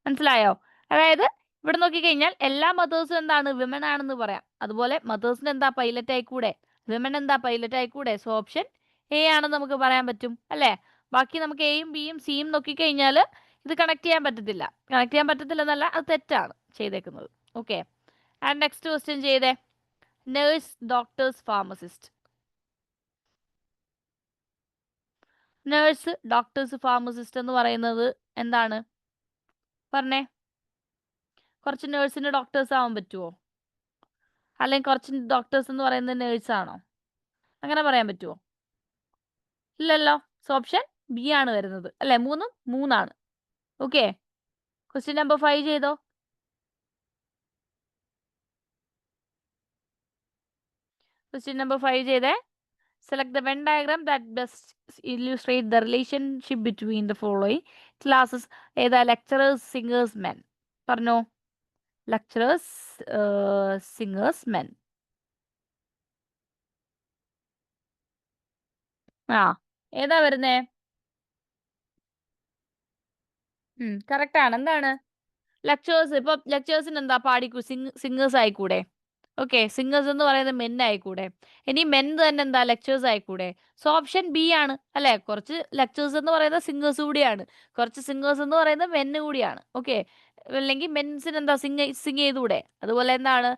മനസ്സിലായോ? അതായത് ഇവിടെ നോക്കിക്കഴിഞ്ഞാൽ എല്ലാ മദേഴ്സും എന്താണ് വിമൻ ആണെന്ന് പറയാം. അതുപോലെ മദേഴ്സിന് എന്താ പൈലറ്റ് ആയിക്കൂടെ? വിമൻ എന്താ പൈലറ്റ് ആയിക്കൂടെ? സോ ഓപ്ഷൻ എ ആണെന്ന് നമുക്ക് പറയാൻ പറ്റും അല്ലേ? ബാക്കി നമുക്ക് എയും ബിയും സിയും നോക്കിക്കഴിഞ്ഞാൽ ഇത് കണക്ട് ചെയ്യാൻ പറ്റത്തില്ല. കണക്ട് ചെയ്യാൻ പറ്റത്തില്ല എന്നല്ല, അത് തെറ്റാണ് ചെയ്തേക്കുന്നത്. ഓക്കെ, ആൻഡ് നെക്സ്റ്റ് ക്വസ്റ്റ്യൻ ചെയ്തേ. Nurse, doctors, pharmacist. Nurse, doctors, pharmacist എന്ന് പറയുന്നത് എന്താണ്? പറഞ്ഞേ. കുറച്ച് നേഴ്സിന് ഡോക്ടേഴ്സ് ആവാൻ പറ്റുമോ? അല്ലെങ്കിൽ കുറച്ച് ഡോക്ടേഴ്സ് എന്ന് പറയുന്നത് നേഴ്സ് ആണോ? അങ്ങനെ പറയാൻ പറ്റുമോ? ഇല്ലല്ലോ. സോ ഓപ്ഷൻ ബി ആണ് വരുന്നത് അല്ലേ? മൂന്നും മൂന്നാണ്. ഓക്കെ, ക്വസ്റ്റ്യൻ നമ്പർ 5 ചെയ്തോ. ക്വസ്റ്റ്യൻ നമ്പർ 5 ചെയ്തേ. Select the Venn diagram that best illustrate the relationship between the following classes. ഏതാ? Lecturers, singers, men. പറഞ്ഞോ. Lecturers, singers, men. ആ, ഏതാ വരുന്നേ? കറക്റ്റ് ആണ്. എന്താണ് ലെക്ചേഴ്സ്? ഇപ്പൊ ലെക്ചേഴ്സിന് എന്താ പാടിക്കൂ, സിംഗേഴ്സ് ആയിക്കൂടെ? ഓക്കെ, സിംഗേഴ്സ് എന്ന് പറയുന്നത് മെൻ ആയിക്കൂടെ? ഇനി മെൻ തന്നെ എന്താ ലെക്ചേഴ്സ് ആയിക്കൂടെ? സോ ഓപ്ഷൻ ബി ആണ് അല്ലെ? കുറച്ച് ലെക്ചേഴ്സ് എന്ന് പറയുന്നത് സിംഗേഴ്സ് കൂടിയാണ്, കുറച്ച് സിംഗേഴ്സ് എന്ന് പറയുന്നത് മെന്ന് കൂടിയാണ്. ഓക്കെ, അല്ലെങ്കിൽ മെൻസിന് എന്താ സിംഗ് ചെയ്തുകൂടെ? അതുപോലെ എന്താണ്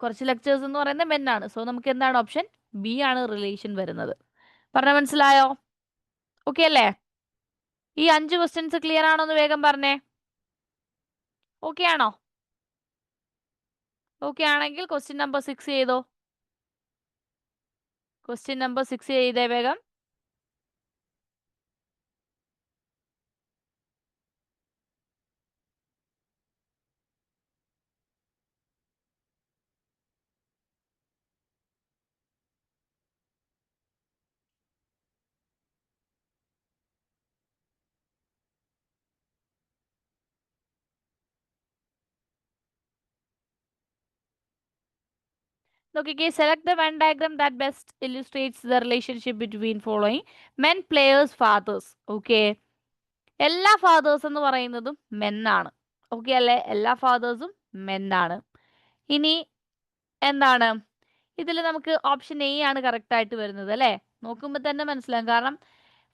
കുറച്ച് ലെക്ചേഴ്സ് എന്ന് പറയുന്നത് മെൻ ആണ്. സോ നമുക്ക് എന്താണ് ഓപ്ഷൻ ബി ആണ് റിലേഷൻ വരുന്നത്. പറഞ്ഞ മനസ്സിലായോ? ഓക്കെ അല്ലേ? ഈ 5 ക്വസ്റ്റ്യൻസ് ക്ലിയർ ആണോ എന്ന് വേഗം പറഞ്ഞേ. ഓക്കെ ആണോ? ഓക്കെ ആണെങ്കിൽ ക്വസ്റ്റ്യൻ നമ്പർ 6 ചെയ്തോ. ക്വസ്റ്റ്യൻ നമ്പർ 6 ചെയ്തേ വേഗം. നോക്കിക്കേ, select the Venn diagram that best illustrates the relationship between following men, players, fathers. Okay, എല്ലാ ഫാദേഴ്സ് എന്ന് പറയുന്നതും മെന്നാണ്. ഓക്കെ അല്ലേ? എല്ലാ ഫാദേഴ്സും മെന്നാണ്. ഇനി എന്താണ് ഇതിൽ നമുക്ക് ഓപ്ഷൻ എ ആണ് കറക്റ്റ് ആയിട്ട് വരുന്നത് അല്ലേ? നോക്കുമ്പോൾ തന്നെ മനസ്സിലാകും. കാരണം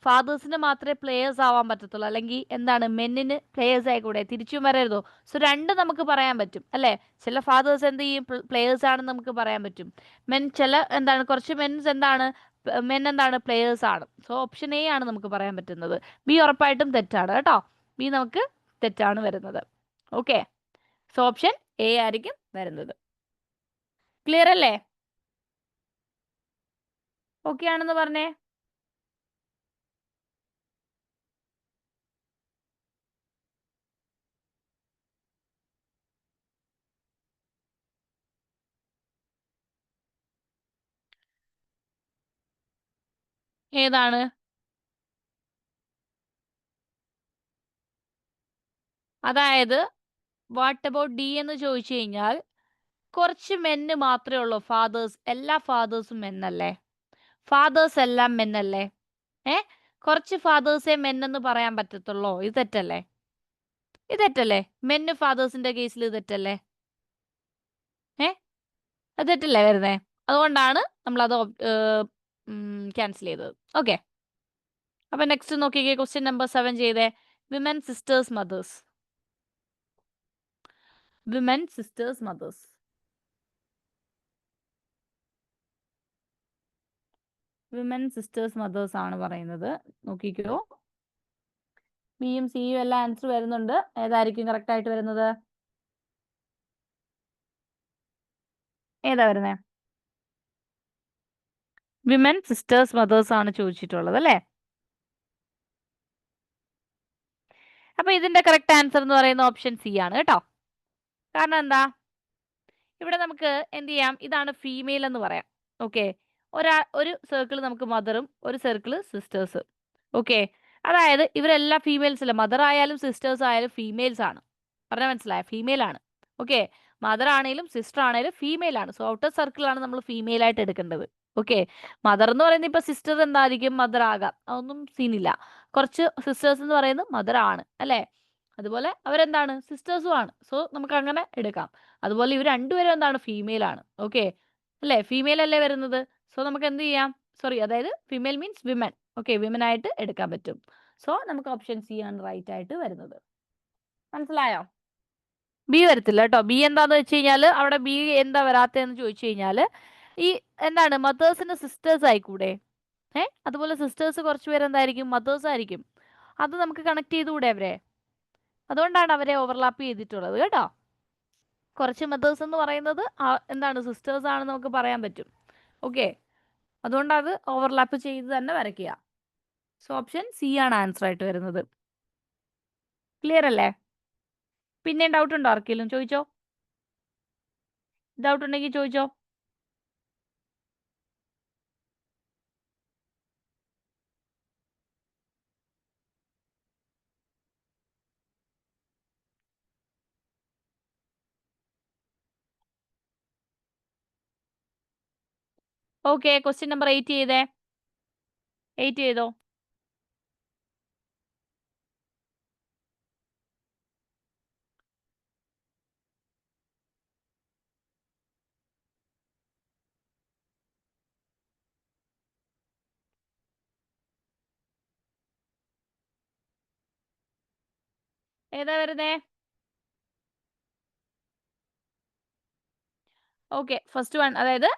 ഫാദേഴ്സിന് മാത്രമേ പ്ലേയേഴ്സ് ആവാൻ പറ്റത്തുള്ളൂ, അല്ലെങ്കിൽ എന്താണ് മെന്നിന് പ്ലേയേഴ്സ് ആയിക്കൂടെ? തിരിച്ചും വരരുതോ? സോ രണ്ട് നമുക്ക് പറയാൻ പറ്റും അല്ലേ? ചില ഫാദേഴ്സ് എന്ത് ചെയ്യും, പ്ലേയേഴ്സ് ആണെന്ന് നമുക്ക് പറയാൻ പറ്റും. ചില എന്താണ് കുറച്ച് മെൻസ് എന്താണ് മെൻ എന്താണ് പ്ലേയേഴ്സ് ആണ്. സോ ഓപ്ഷൻ എ ആണ് നമുക്ക് പറയാൻ പറ്റുന്നത്. ബി ഉറപ്പായിട്ടും തെറ്റാണ് കേട്ടോ. ബി നമുക്ക് തെറ്റാണ് വരുന്നത്. ഓക്കെ, സോ ഓപ്ഷൻ എ ആയിരിക്കും വരുന്നത്. ക്ലിയർ അല്ലേ? ഓക്കെ ആണെന്ന് പറഞ്ഞേ. ഏതാണ്? അതായത് വാട്ട് അബൌട്ട് ഡി എന്ന് ചോദിച്ചു കഴിഞ്ഞാൽ കുറച്ച് മെന്ന് മാത്രമേ ഉള്ളൂ ഫാദേഴ്സ്. എല്ലാ ഫാദേഴ്സും മെന്നല്ലേ? ഫാദേഴ്സ് എല്ലാം മെന്നല്ലേ? ഏ, കുറച്ച് ഫാദേഴ്സേ മെന്നെന്ന് പറയാൻ പറ്റത്തുള്ളൂ. ഇത് തെറ്റല്ലേ? ഇത് തെറ്റല്ലേ? മെന്ന് ഫാദേഴ്സിന്റെ കേസിൽ ഇത് തെറ്റല്ലേ? ഏ, അത് തെറ്റല്ലേ വരുന്നേ? അതുകൊണ്ടാണ് നമ്മളത് ക്യാൻസൽ ചെയ്തത്. ഓക്കെ, അപ്പൊ നെക്സ്റ്റ് നോക്കിക്കേ. ക്വസ്റ്റ്യൻ നമ്പർ 7 ചെയ്തേ. Women, sisters, mothers. Women, sisters, mothers. Women, sisters, mothers ആണ് പറയുന്നത്. നോക്കിക്കോ, ബിയും സിയും എല്ലാം ആൻസർ വരുന്നുണ്ട്. ഏതായിരിക്കും കറക്റ്റ് ആയിട്ട് വരുന്നത്? ഏതാ വരുന്നേ? വിമൻ, സിസ്റ്റേഴ്സ്, മദേഴ്സ് ആണ് ചോദിച്ചിട്ടുള്ളത് അല്ലേ? അപ്പൊ ഇതിന്റെ കറക്റ്റ് ആൻസർ എന്ന് പറയുന്ന ഓപ്ഷൻ സി ആണ് കേട്ടോ. കാരണം എന്താ, ഇവിടെ നമുക്ക് എന്ത് ചെയ്യാം, ഇതാണ് ഫീമെയിൽ എന്ന് പറയാം. ഓക്കെ, ഒരു സർക്കിൾ നമുക്ക് മദറും ഒരു സർക്കിൾ സിസ്റ്റേഴ്സ്. ഓക്കെ, അതായത് ഇവരെല്ലാം ഫീമെയിൽസ് അല്ല, മദർ ആയാലും സിസ്റ്റേഴ്സ് ആയാലും ഫീമെയിൽസ് ആണ്. പറഞ്ഞാൽ മനസ്സിലായ, ഫീമെയിൽ ആണ്. ഓക്കെ, മദർ ആണെങ്കിലും സിസ്റ്റർ ആണെങ്കിലും ഫീമെയിൽ ആണ്. സോ ഔട്ടർ സർക്കിൾ ആണ് നമ്മൾ ഫീമെയിൽ ആയിട്ട് എടുക്കേണ്ടത്. ഓക്കെ, മദർ എന്ന് പറയുന്നത് ഇപ്പൊ സിസ്റ്റർ എന്തായിരിക്കും, മദർ ആകാം, അതൊന്നും സീനില്ല. കുറച്ച് സിസ്റ്റേഴ്സ് എന്ന് പറയുന്നത് മദർ ആണ് അല്ലേ, അതുപോലെ അവരെന്താണ്, സിസ്റ്റേഴ്സും ആണ്. സോ നമുക്ക് അങ്ങനെ എടുക്കാം. അതുപോലെ ഇവർ രണ്ടുപേരും എന്താണ്, ഫീമെയിൽ ആണ്. ഓക്കെ അല്ലേ, ഫീമെയിൽ അല്ലേ വരുന്നത്. സോ നമുക്ക് എന്ത് ചെയ്യാം, സോറി, അതായത് female means women. Okay, women ആയിട്ട് എടുക്കാൻ പറ്റും. സോ നമുക്ക് ഓപ്ഷൻ സി ആണ് റൈറ്റ് ആയിട്ട് വരുന്നത്. മനസ്സിലായോ? ബി വരത്തില്ല കേട്ടോ. ബി എന്താന്ന് വെച്ച് കഴിഞ്ഞാൽ, അവിടെ ബി എന്താ വരാത്തതെന്ന് ചോദിച്ചു കഴിഞ്ഞാൽ, ഈ എന്താണ്, മദേഴ്സിന്റെ സിസ്റ്റേഴ്സ് ആയിക്കൂടെ? അതുപോലെ സിസ്റ്റേഴ്സ് കുറച്ച് പേര് എന്തായിരിക്കും, മദേഴ്സ് ആയിരിക്കും. അത് നമുക്ക് കണക്ട് ചെയ്തുകൂടെ അവരെ? അതുകൊണ്ടാണ് അവരെ ഓവർലാപ്പ് ചെയ്തിട്ടുള്ളത് കേട്ടോ. കുറച്ച് മെത്തേഡ്സ് എന്ന് പറയുന്നത് എന്താണ്, സിസ്റ്റേഴ്സ് ആണെന്ന് നമുക്ക് പറയാൻ പറ്റും. ഓക്കെ, അതുകൊണ്ട് അത് ഓവർലാപ്പ് ചെയ്ത് തന്നെ വരയ്ക്കുക. സോ ഓപ്ഷൻ സി ആണ് ആൻസർ ആയിട്ട് വരുന്നത്. ക്ലിയർ അല്ലേ? പിന്നെ ഡൗട്ട് ഉണ്ടോ ആർക്കെങ്കിലും? ചോദിച്ചോ, ഡൗട്ട് ഉണ്ടെങ്കിൽ ചോദിച്ചോ. ഓക്കെ, ക്വസ്റ്റ്യൻ നമ്പർ 8 ചെയ്തേ. 8 ചെയ്തോ. ഏതാ വരുന്നേ? ഓക്കെ, ഫസ്റ്റ് വൺ, അതായത്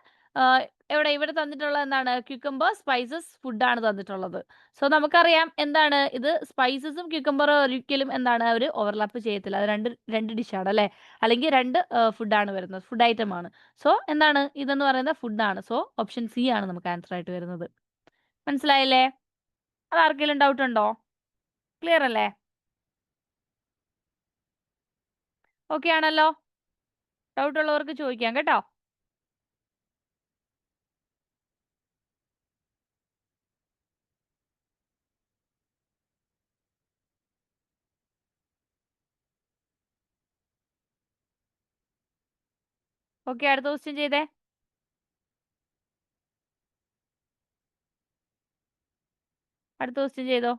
ഇവിടെ തന്നിട്ടുള്ള എന്താണ്, ക്യൂക്കമ്പർ, സ്പൈസസ്, ഫുഡാണ് തന്നിട്ടുള്ളത്. സോ നമുക്കറിയാം എന്താണ് ഇത്, സ്പൈസസും ക്യൂക്കമ്പറും ഒരിക്കലും എന്താണ് അവർ ഓവർലാപ്പ് ചെയ്യത്തില്ല. അത് രണ്ട് ഡിഷാണ് അല്ലേ, അല്ലെങ്കിൽ രണ്ട് ഫുഡാണ് വരുന്നത്, ഫുഡ് ഐറ്റം ആണ്. സോ എന്താണ് ഇതെന്ന് പറയുന്നത്, ഫുഡാണ്. സോ ഓപ്ഷൻ സി ആണ് നമുക്ക് ആൻസർ ആയിട്ട് വരുന്നത്. മനസ്സിലായില്ലേ? അത് ആർക്കെങ്കിലും ഡൗട്ട് ഉണ്ടോ? ക്ലിയർ അല്ലേ? ഓക്കെ ആണല്ലോ? ഡൗട്ട് ഉള്ളവർക്ക് ചോദിക്കാം കേട്ടോ. ഓക്കെ, അടുത്ത ക്വസ്റ്റ്യൻ ചെയ്തേ. അടുത്ത ക്വസ്റ്റ്യൻ ചെയ്തോ.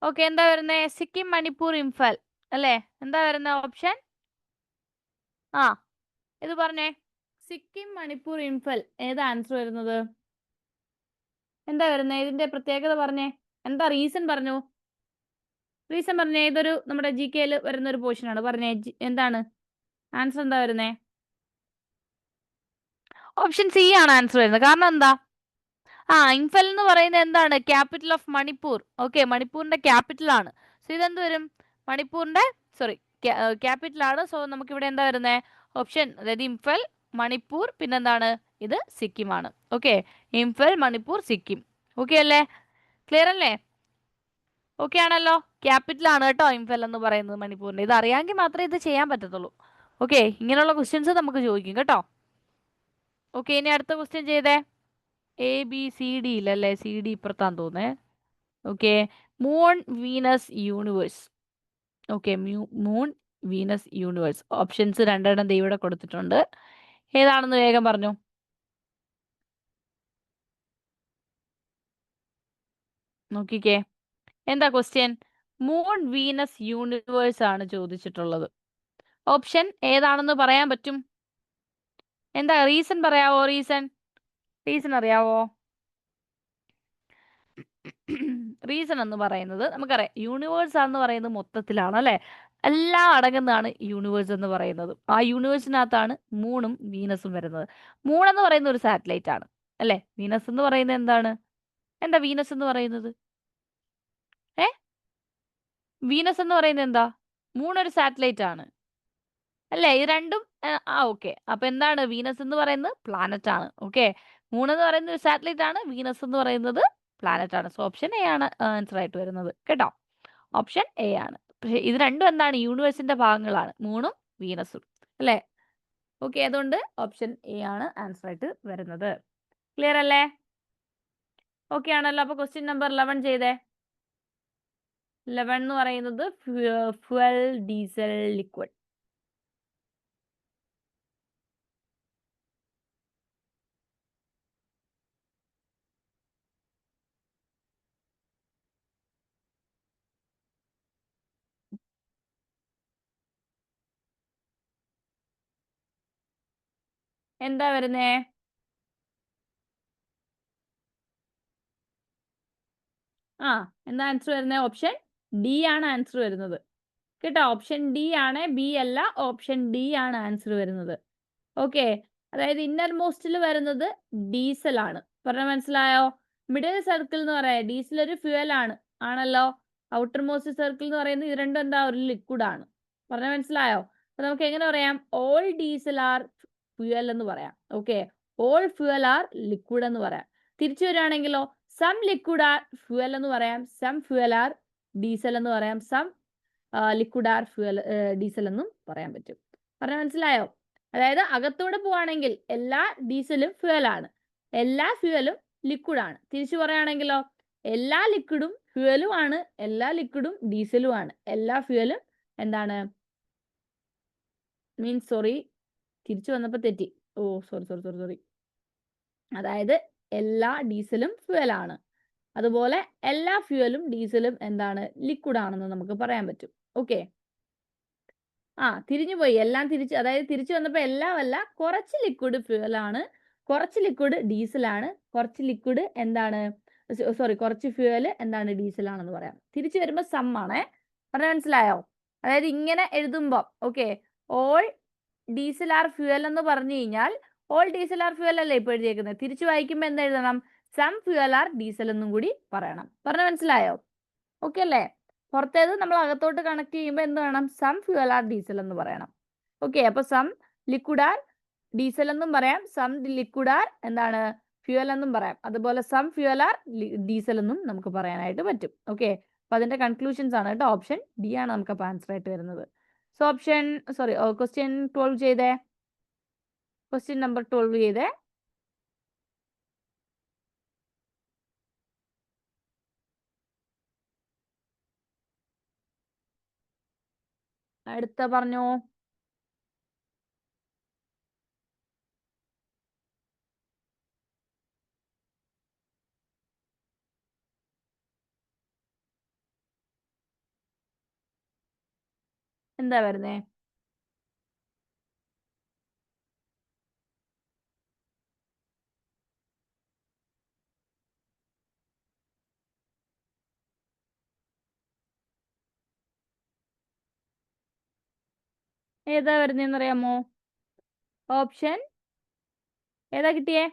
ഓക്കെ, എന്താ വരുന്നേ, സിക്കിം, മണിപ്പൂർ, ഇംഫാൽ അല്ലേ? എന്താ വരുന്ന ഓപ്ഷൻ? ആ, ഇത് പറഞ്ഞേ, സിക്കിം, മണിപ്പൂർ, ഇംഫൽ, ഏതാ ആൻസർ വരുന്നത്? എന്താ വരുന്നത്, ഇതിന്റെ പ്രത്യേകത പറഞ്ഞേ, എന്താ റീസൺ പറഞ്ഞു, റീസൺ പറഞ്ഞേ. ഇതൊരു നമ്മുടെ GK വരുന്ന ഒരു പോർഷൻ ആണ്, പറഞ്ഞേ എന്താണ് ആൻസർ, എന്താ വരുന്നേ? ഓപ്ഷൻ സി ആണ് ആൻസർ വരുന്നത്. കാരണം എന്താ, ഇംഫൽ എന്ന് പറയുന്നത് എന്താണ്, ക്യാപിറ്റൽ ഓഫ് മണിപ്പൂർ. ഓക്കെ, മണിപ്പൂരിന്റെ ക്യാപിറ്റൽ ആണ്. സോ ഇതെന്ത് വരും, മണിപ്പൂരിന്റെ, സോറി, ക്യാപിറ്റൽ ആണ്. സോ നമുക്ക് ഇവിടെ എന്താ വരുന്നത്, ഓപ്ഷൻ, അതായത് ഇംഫൽ, മണിപ്പൂർ, പിന്നെന്താണ് ഇത്, സിക്കിം ആണ്. ഓക്കെ, ഇംഫൽ, മണിപ്പൂർ, സിക്കിം. ഓക്കെ അല്ലേ? ക്ലിയർ അല്ലേ? ഓക്കെ ആണല്ലോ? ക്യാപിറ്റൽ ആണ് കേട്ടോ ഇംഫൽ എന്ന് പറയുന്നത് മണിപ്പൂരിന്റെ. ഇത് അറിയാമെങ്കിൽ മാത്രമേ ഇത് ചെയ്യാൻ പറ്റത്തുള്ളൂ. ഓക്കെ, ഇങ്ങനെയുള്ള ക്വസ്റ്റ്യൻസ് നമുക്ക് ചോദിക്കും കേട്ടോ. ഓക്കെ, ഇനി അടുത്ത ക്വസ്റ്റ്യൻ ചെയ്തേ. ABCD ഇല്ലല്ലേ, CD ഇപ്പുറത്താന്ന് തോന്നേ. Okay, moon, Venus, universe. Okay, moon, Venus, universe. Options രണ്ടെണ്ണം ദേ ഇവിടെ കൊടുത്തിട്ടുണ്ട്. ഏതാണെന്ന് വേഗം പറഞ്ഞു. നോക്കിക്കേ, എന്താ ക്വസ്റ്റ്യൻ? മൂൺ, വീനസ്, യൂണിവേഴ്സ് ആണ് ചോദിച്ചിട്ടുള്ളത്. ഓപ്ഷൻ ഏതാണെന്ന് പറയാൻ പറ്റും? എന്താ റീസൺ പറയാവോ? റീസൺ അറിയാവോ? റീസൺ എന്ന് പറയുന്നത് നമുക്കറിയാം, യൂണിവേഴ്സ് എന്ന് പറയുന്നത് മൊത്തത്തിലാണ് അല്ലെ, എല്ലാം അടങ്ങുന്നതാണ് യൂണിവേഴ്സ് എന്ന് പറയുന്നത്. ആ യൂണിവേഴ്സിനകത്താണ് മൂണും വീനസും വരുന്നത്. മൂൺ എന്ന് പറയുന്ന ഒരു സാറ്റലൈറ്റ് ആണ് അല്ലെ. വീനസ് എന്ന് പറയുന്നത് എന്താണ്? എന്താ വീനസ് എന്ന് പറയുന്നത്? ഏ വീനസ് എന്ന് പറയുന്നത് എന്താ? മൂൺ ഒരു സാറ്റലൈറ്റ് ആണ് അല്ലേ? ഇത് രണ്ടും ഓക്കെ. അപ്പൊ എന്താണ്? വീനസ് എന്ന് പറയുന്നത് പ്ലാനറ്റ് ആണ്. ഓക്കെ, മൂൺ എന്ന് പറയുന്നത് ഒരു സാറ്റലൈറ്റ് ആണ്, വീനസ് എന്ന് പറയുന്നത് പ്ലാനറ്റ് ആണ്. സോ ഓപ്ഷൻ എ ആണ് ആൻസർ ആയിട്ട് വരുന്നത് കേട്ടോ. ഓപ്ഷൻ എ ആണ്. പക്ഷെ ഇത് രണ്ടും എന്താണ്? യൂണിവേഴ്സിന്റെ ഭാഗങ്ങളാണ്, മൂണും വീനസും അല്ലേ. ഓക്കെ, അതുകൊണ്ട് ഓപ്ഷൻ എ ആണ് ആൻസർ ആയിട്ട് വരുന്നത്. ക്ലിയർ അല്ലേ? ഓക്കെ ആണല്ലോ. അപ്പൊ ക്വസ്റ്റ്യൻ നമ്പർ 11 ചെയ്തേ. 11 എന്ന് പറയുന്നത് ഫ്യുവൽ, ഡീസൽ, ലിക്വിഡ്. എന്താ വരുന്നേ? എന്താ ആൻസർ വരുന്നത്? ഓപ്ഷൻ ഡി ആണ് ആൻസർ വരുന്നത് കേട്ടോ. ഓപ്ഷൻ ഡി ആണ്, ബി അല്ല. ഓപ്ഷൻ ഡി ആണ് ആൻസർ വരുന്നത്. ഓക്കെ, അതായത് ഇന്നർ മോസ്റ്റിൽ വരുന്നത് ഡീസൽ ആണ്. പറഞ്ഞ മനസ്സിലായോ? മിഡിൽ സർക്കിൾ എന്ന് പറയാം, ഡീസൽ ഒരു ഫ്യൂവൽ ആണ്, ആണല്ലോ. ഔട്ടർ മോസ്റ്റ് സർക്കിൾ എന്ന് പറയുന്നത് ഇത് രണ്ടും എന്താ? ഒരു ലിക്വിഡ് ആണ്. പറഞ്ഞ മനസ്സിലായോ? അപ്പൊ നമുക്ക് എങ്ങനെ പറയാം? ഓൾ ഡീസൽ ആർ ഫ്യൂവൽ എന്ന് പറയാം. Okay, all fuel are liquid എന്ന് പറയാം. തിരിച്ചു വരികയാണെങ്കിലോ, സം ലിക്വിഡ് ആർ ഫ്യൂവൽ എന്ന് പറയാം, സം ഫ്യൂവൽ ആർ ഡീസൽ എന്ന് പറയാം, some liquid are fuel diesel എന്നും പറയാൻ പറ്റും. പറഞ്ഞ മനസ്സിലായോ? അതായത് അകത്തൂടെ പോവാണെങ്കിൽ എല്ലാ ഡീസലും ഫ്യൂവൽ ആണ്, എല്ലാ ഫ്യൂവലും ലിക്വിഡ് ആണ്. തിരിച്ചു പറയുകയാണെങ്കിലോ, എല്ലാ ലിക്വിഡും ഫ്യൂവലും ആണ്, എല്ലാ ലിക്വിഡും ഡീസലും ആണ്, എല്ലാ ഫ്യൂവലും എന്താണ്? മീൻസ് സോറി, തിരിച്ചു വന്നപ്പോൾ തെറ്റി. സോറി. അതായത് എല്ലാ ഡീസലും ഫ്യൂവൽ ആണ്, അതുപോലെ എല്ലാ ഫ്യൂവലും ഡീസലും എന്താണ്? ലിക്വിഡ് ആണെന്ന് നമുക്ക് പറയാൻ പറ്റും. ഓക്കെ, തിരിഞ്ഞു പോയി, എല്ലാം തിരിച്ച്, അതായത് തിരിച്ചു വന്നപ്പോൾ എല്ലാം അല്ല, കുറച്ച് ലിക്വിഡ് ഫ്യൂവൽ ആണ്, കുറച്ച് ലിക്വിഡ് ഡീസൽ ആണ്, കുറച്ച് ലിക്വിഡ് എന്താണ്? സോറി, കുറച്ച് ഫ്യൂവൽ എന്താണ്? ഡീസൽ ആണെന്ന് പറയാം. തിരിച്ചു വരുമ്പോൾ സം ആണേ. പറഞ്ഞ മനസ്സിലായോ? അതായത് ഇങ്ങനെ എഴുതുമ്പോൾ okay, all diesel are fuel എന്ന് പറഞ്ഞു കഴിഞ്ഞാൽ ഓൾ ഡീസൽ ആർ ഫ്യൂവൽ അല്ലേ ഇപ്പോൾ എഴുതിയേക്കുന്നത്. തിരിച്ചു വായിക്കുമ്പോൾ എന്ത് എഴുതണം? സം ഫ്യൂവൽ ആർ ഡീസൽ എന്നും കൂടി പറയണം. പറഞ്ഞ മനസ്സിലായോ? ഓക്കെ അല്ലേ? പുറത്തേത് നമ്മൾ അകത്തോട്ട് കണക്ട് ചെയ്യുമ്പോൾ എന്ത് വേണം? സം ഫ്യൂവൽ ആർ ഡീസൽ എന്ന് പറയണം. ഓക്കെ, അപ്പൊ സം ലിക്വിഡ് ആർ ഡീസൽ എന്നും പറയാം, സം ലിക്വിഡ് ആർ എന്താണ്? ഫ്യൂവൽ എന്നും പറയാം, അതുപോലെ സം ഫ്യൂവൽ ആർ ഡീസൽ എന്നും നമുക്ക് പറയാനായിട്ട് പറ്റും. ഓക്കെ, അപ്പൊ അതിന്റെ കൺക്ലൂഷൻസ് ആണ് കേട്ടോ. ഓപ്ഷൻ ഡി ആണ് നമുക്ക് അപ്പൊ ആൻസർ ആയിട്ട് വരുന്നത്. സോ ഓപ്ഷൻ സോറി ക്വസ്റ്റ്യൻ 12 ചെയ്തേ. ക്വസ്റ്റ്യൻ നമ്പർ 12 ചെയ്തേ. അടുത്ത പറഞ്ഞോ. എന്താ വരുന്നേ? ഏതാ വരുന്നേന്ന് അറിയാമോ? ഓപ്ഷൻ ഏതാ കിട്ടിയേ?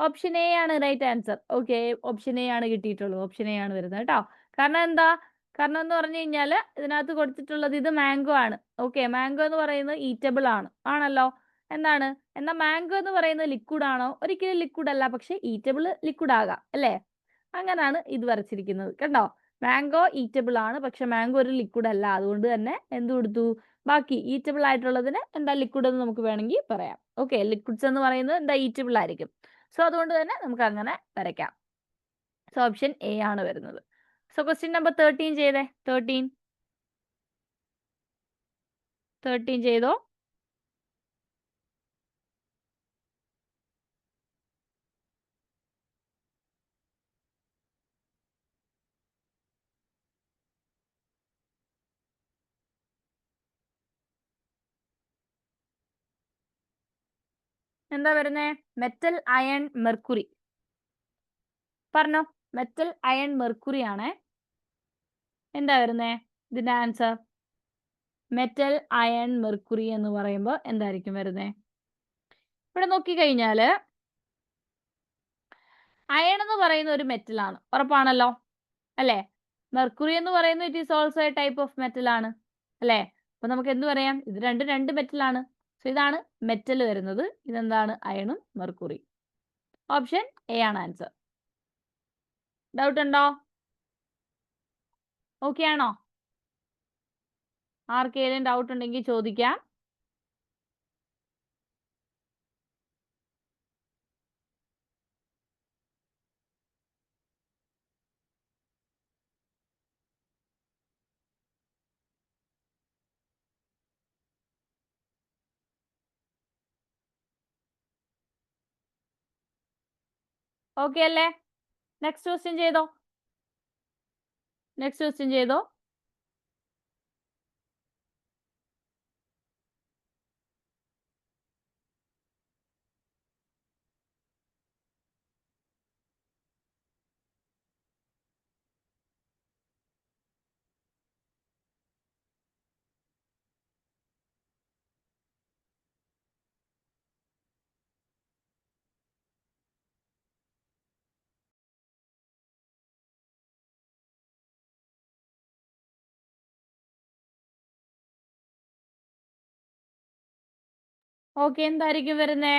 ഓപ്ഷൻ എ ആണ് right answer. Okay, option A ആണ് കിട്ടിയിട്ടുള്ളത്. ഓപ്ഷൻ എ ആണ് വരുന്നത് കേട്ടോ. കാരണം എന്താ? കാരണം എന്ന് പറഞ്ഞു കഴിഞ്ഞാൽ ഇതിനകത്ത് കൊടുത്തിട്ടുള്ളത് ഇത് മാംഗോ ആണ്. ഓക്കെ, മാംഗോ എന്ന് പറയുന്നത് ഈറ്റബിൾ ആണ്, ആണല്ലോ. എന്താണ്? എന്നാൽ മാംഗോ എന്ന് പറയുന്നത് ലിക്വിഡ് ആണോ? ഒരിക്കലും ലിക്വിഡ് അല്ല, പക്ഷെ ഈറ്റബിൾ ലിക്വിഡ് ആകാം അല്ലേ. അങ്ങനാണ് ഇത് വരച്ചിരിക്കുന്നത് കണ്ടോ. മാംഗോ ഈറ്റബിൾ ആണ്, പക്ഷെ മാംഗോ ഒരു ലിക്വിഡ് അല്ല. അതുകൊണ്ട് തന്നെ എന്ത് കൊടുത്തു? ബാക്കി ഈറ്റബിൾ ആയിട്ടുള്ളതിന് എന്താ ലിക്വിഡ് എന്ന് നമുക്ക് വേണമെങ്കിൽ പറയാം. ഓക്കെ, ലിക്വിഡ്സ് എന്ന് പറയുന്നത് എന്താ? ഈറ്റബിൾ ആയിരിക്കും. സോ അതുകൊണ്ട് തന്നെ നമുക്ക് അങ്ങനെ വരയ്ക്കാം. സോ ഓപ്ഷൻ എ ആണ് വരുന്നത്. സോ ക്വസ്റ്റ്യൻ നമ്പർ 13 ചെയ്തേ. 13 13 ചെയ്തോ. എന്താ വരുന്നേ? Metal, iron, mercury. പറഞ്ഞോ. മെറ്റൽ, അയൺ, മെർക്കുറി ആണേ. എന്താ വരുന്നേ ഇതിന്റെ ആൻസർ? മെറ്റൽ, അയൺ, മെർക്കുറി എന്ന് പറയുമ്പോൾ എന്തായിരിക്കും വരുന്നേ? ഇവിടെ നോക്കിക്കഴിഞ്ഞാൽ അയൺ എന്ന് പറയുന്ന ഒരു മെറ്റലാണ്, ഉറപ്പാണല്ലോ അല്ലേ? മെർക്കുറി എന്ന് പറയുന്നത് it is also A type of metal ആണ് അല്ലേ? അപ്പൊ നമുക്ക് എന്ത് പറയാം? ഇത് രണ്ട് മെറ്റലാണ്. സോ ഇതാണ് മെറ്റൽ വരുന്നത്. ഇതെന്താണ്? അയണും മെർക്കുറി. ഓപ്ഷൻ എ ആണ് ആൻസർ. ഡൗട്ട് ഉണ്ടോ? ഓക്കെ ആണോ? ആർക്കെങ്കിലും ഡൗട്ട് ഉണ്ടെങ്കിൽ ചോദിക്കാം. ഓക്കെ അല്ലേ? നെക്സ്റ്റ് ക്വസ്റ്റ്യൻ ചെയ്തോ. നെക്സ്റ്റ് ക്വസ്റ്റ്യൻ ചെയ്തോ. ഓക്കെ, എന്തായിരിക്കും വരുന്നേ?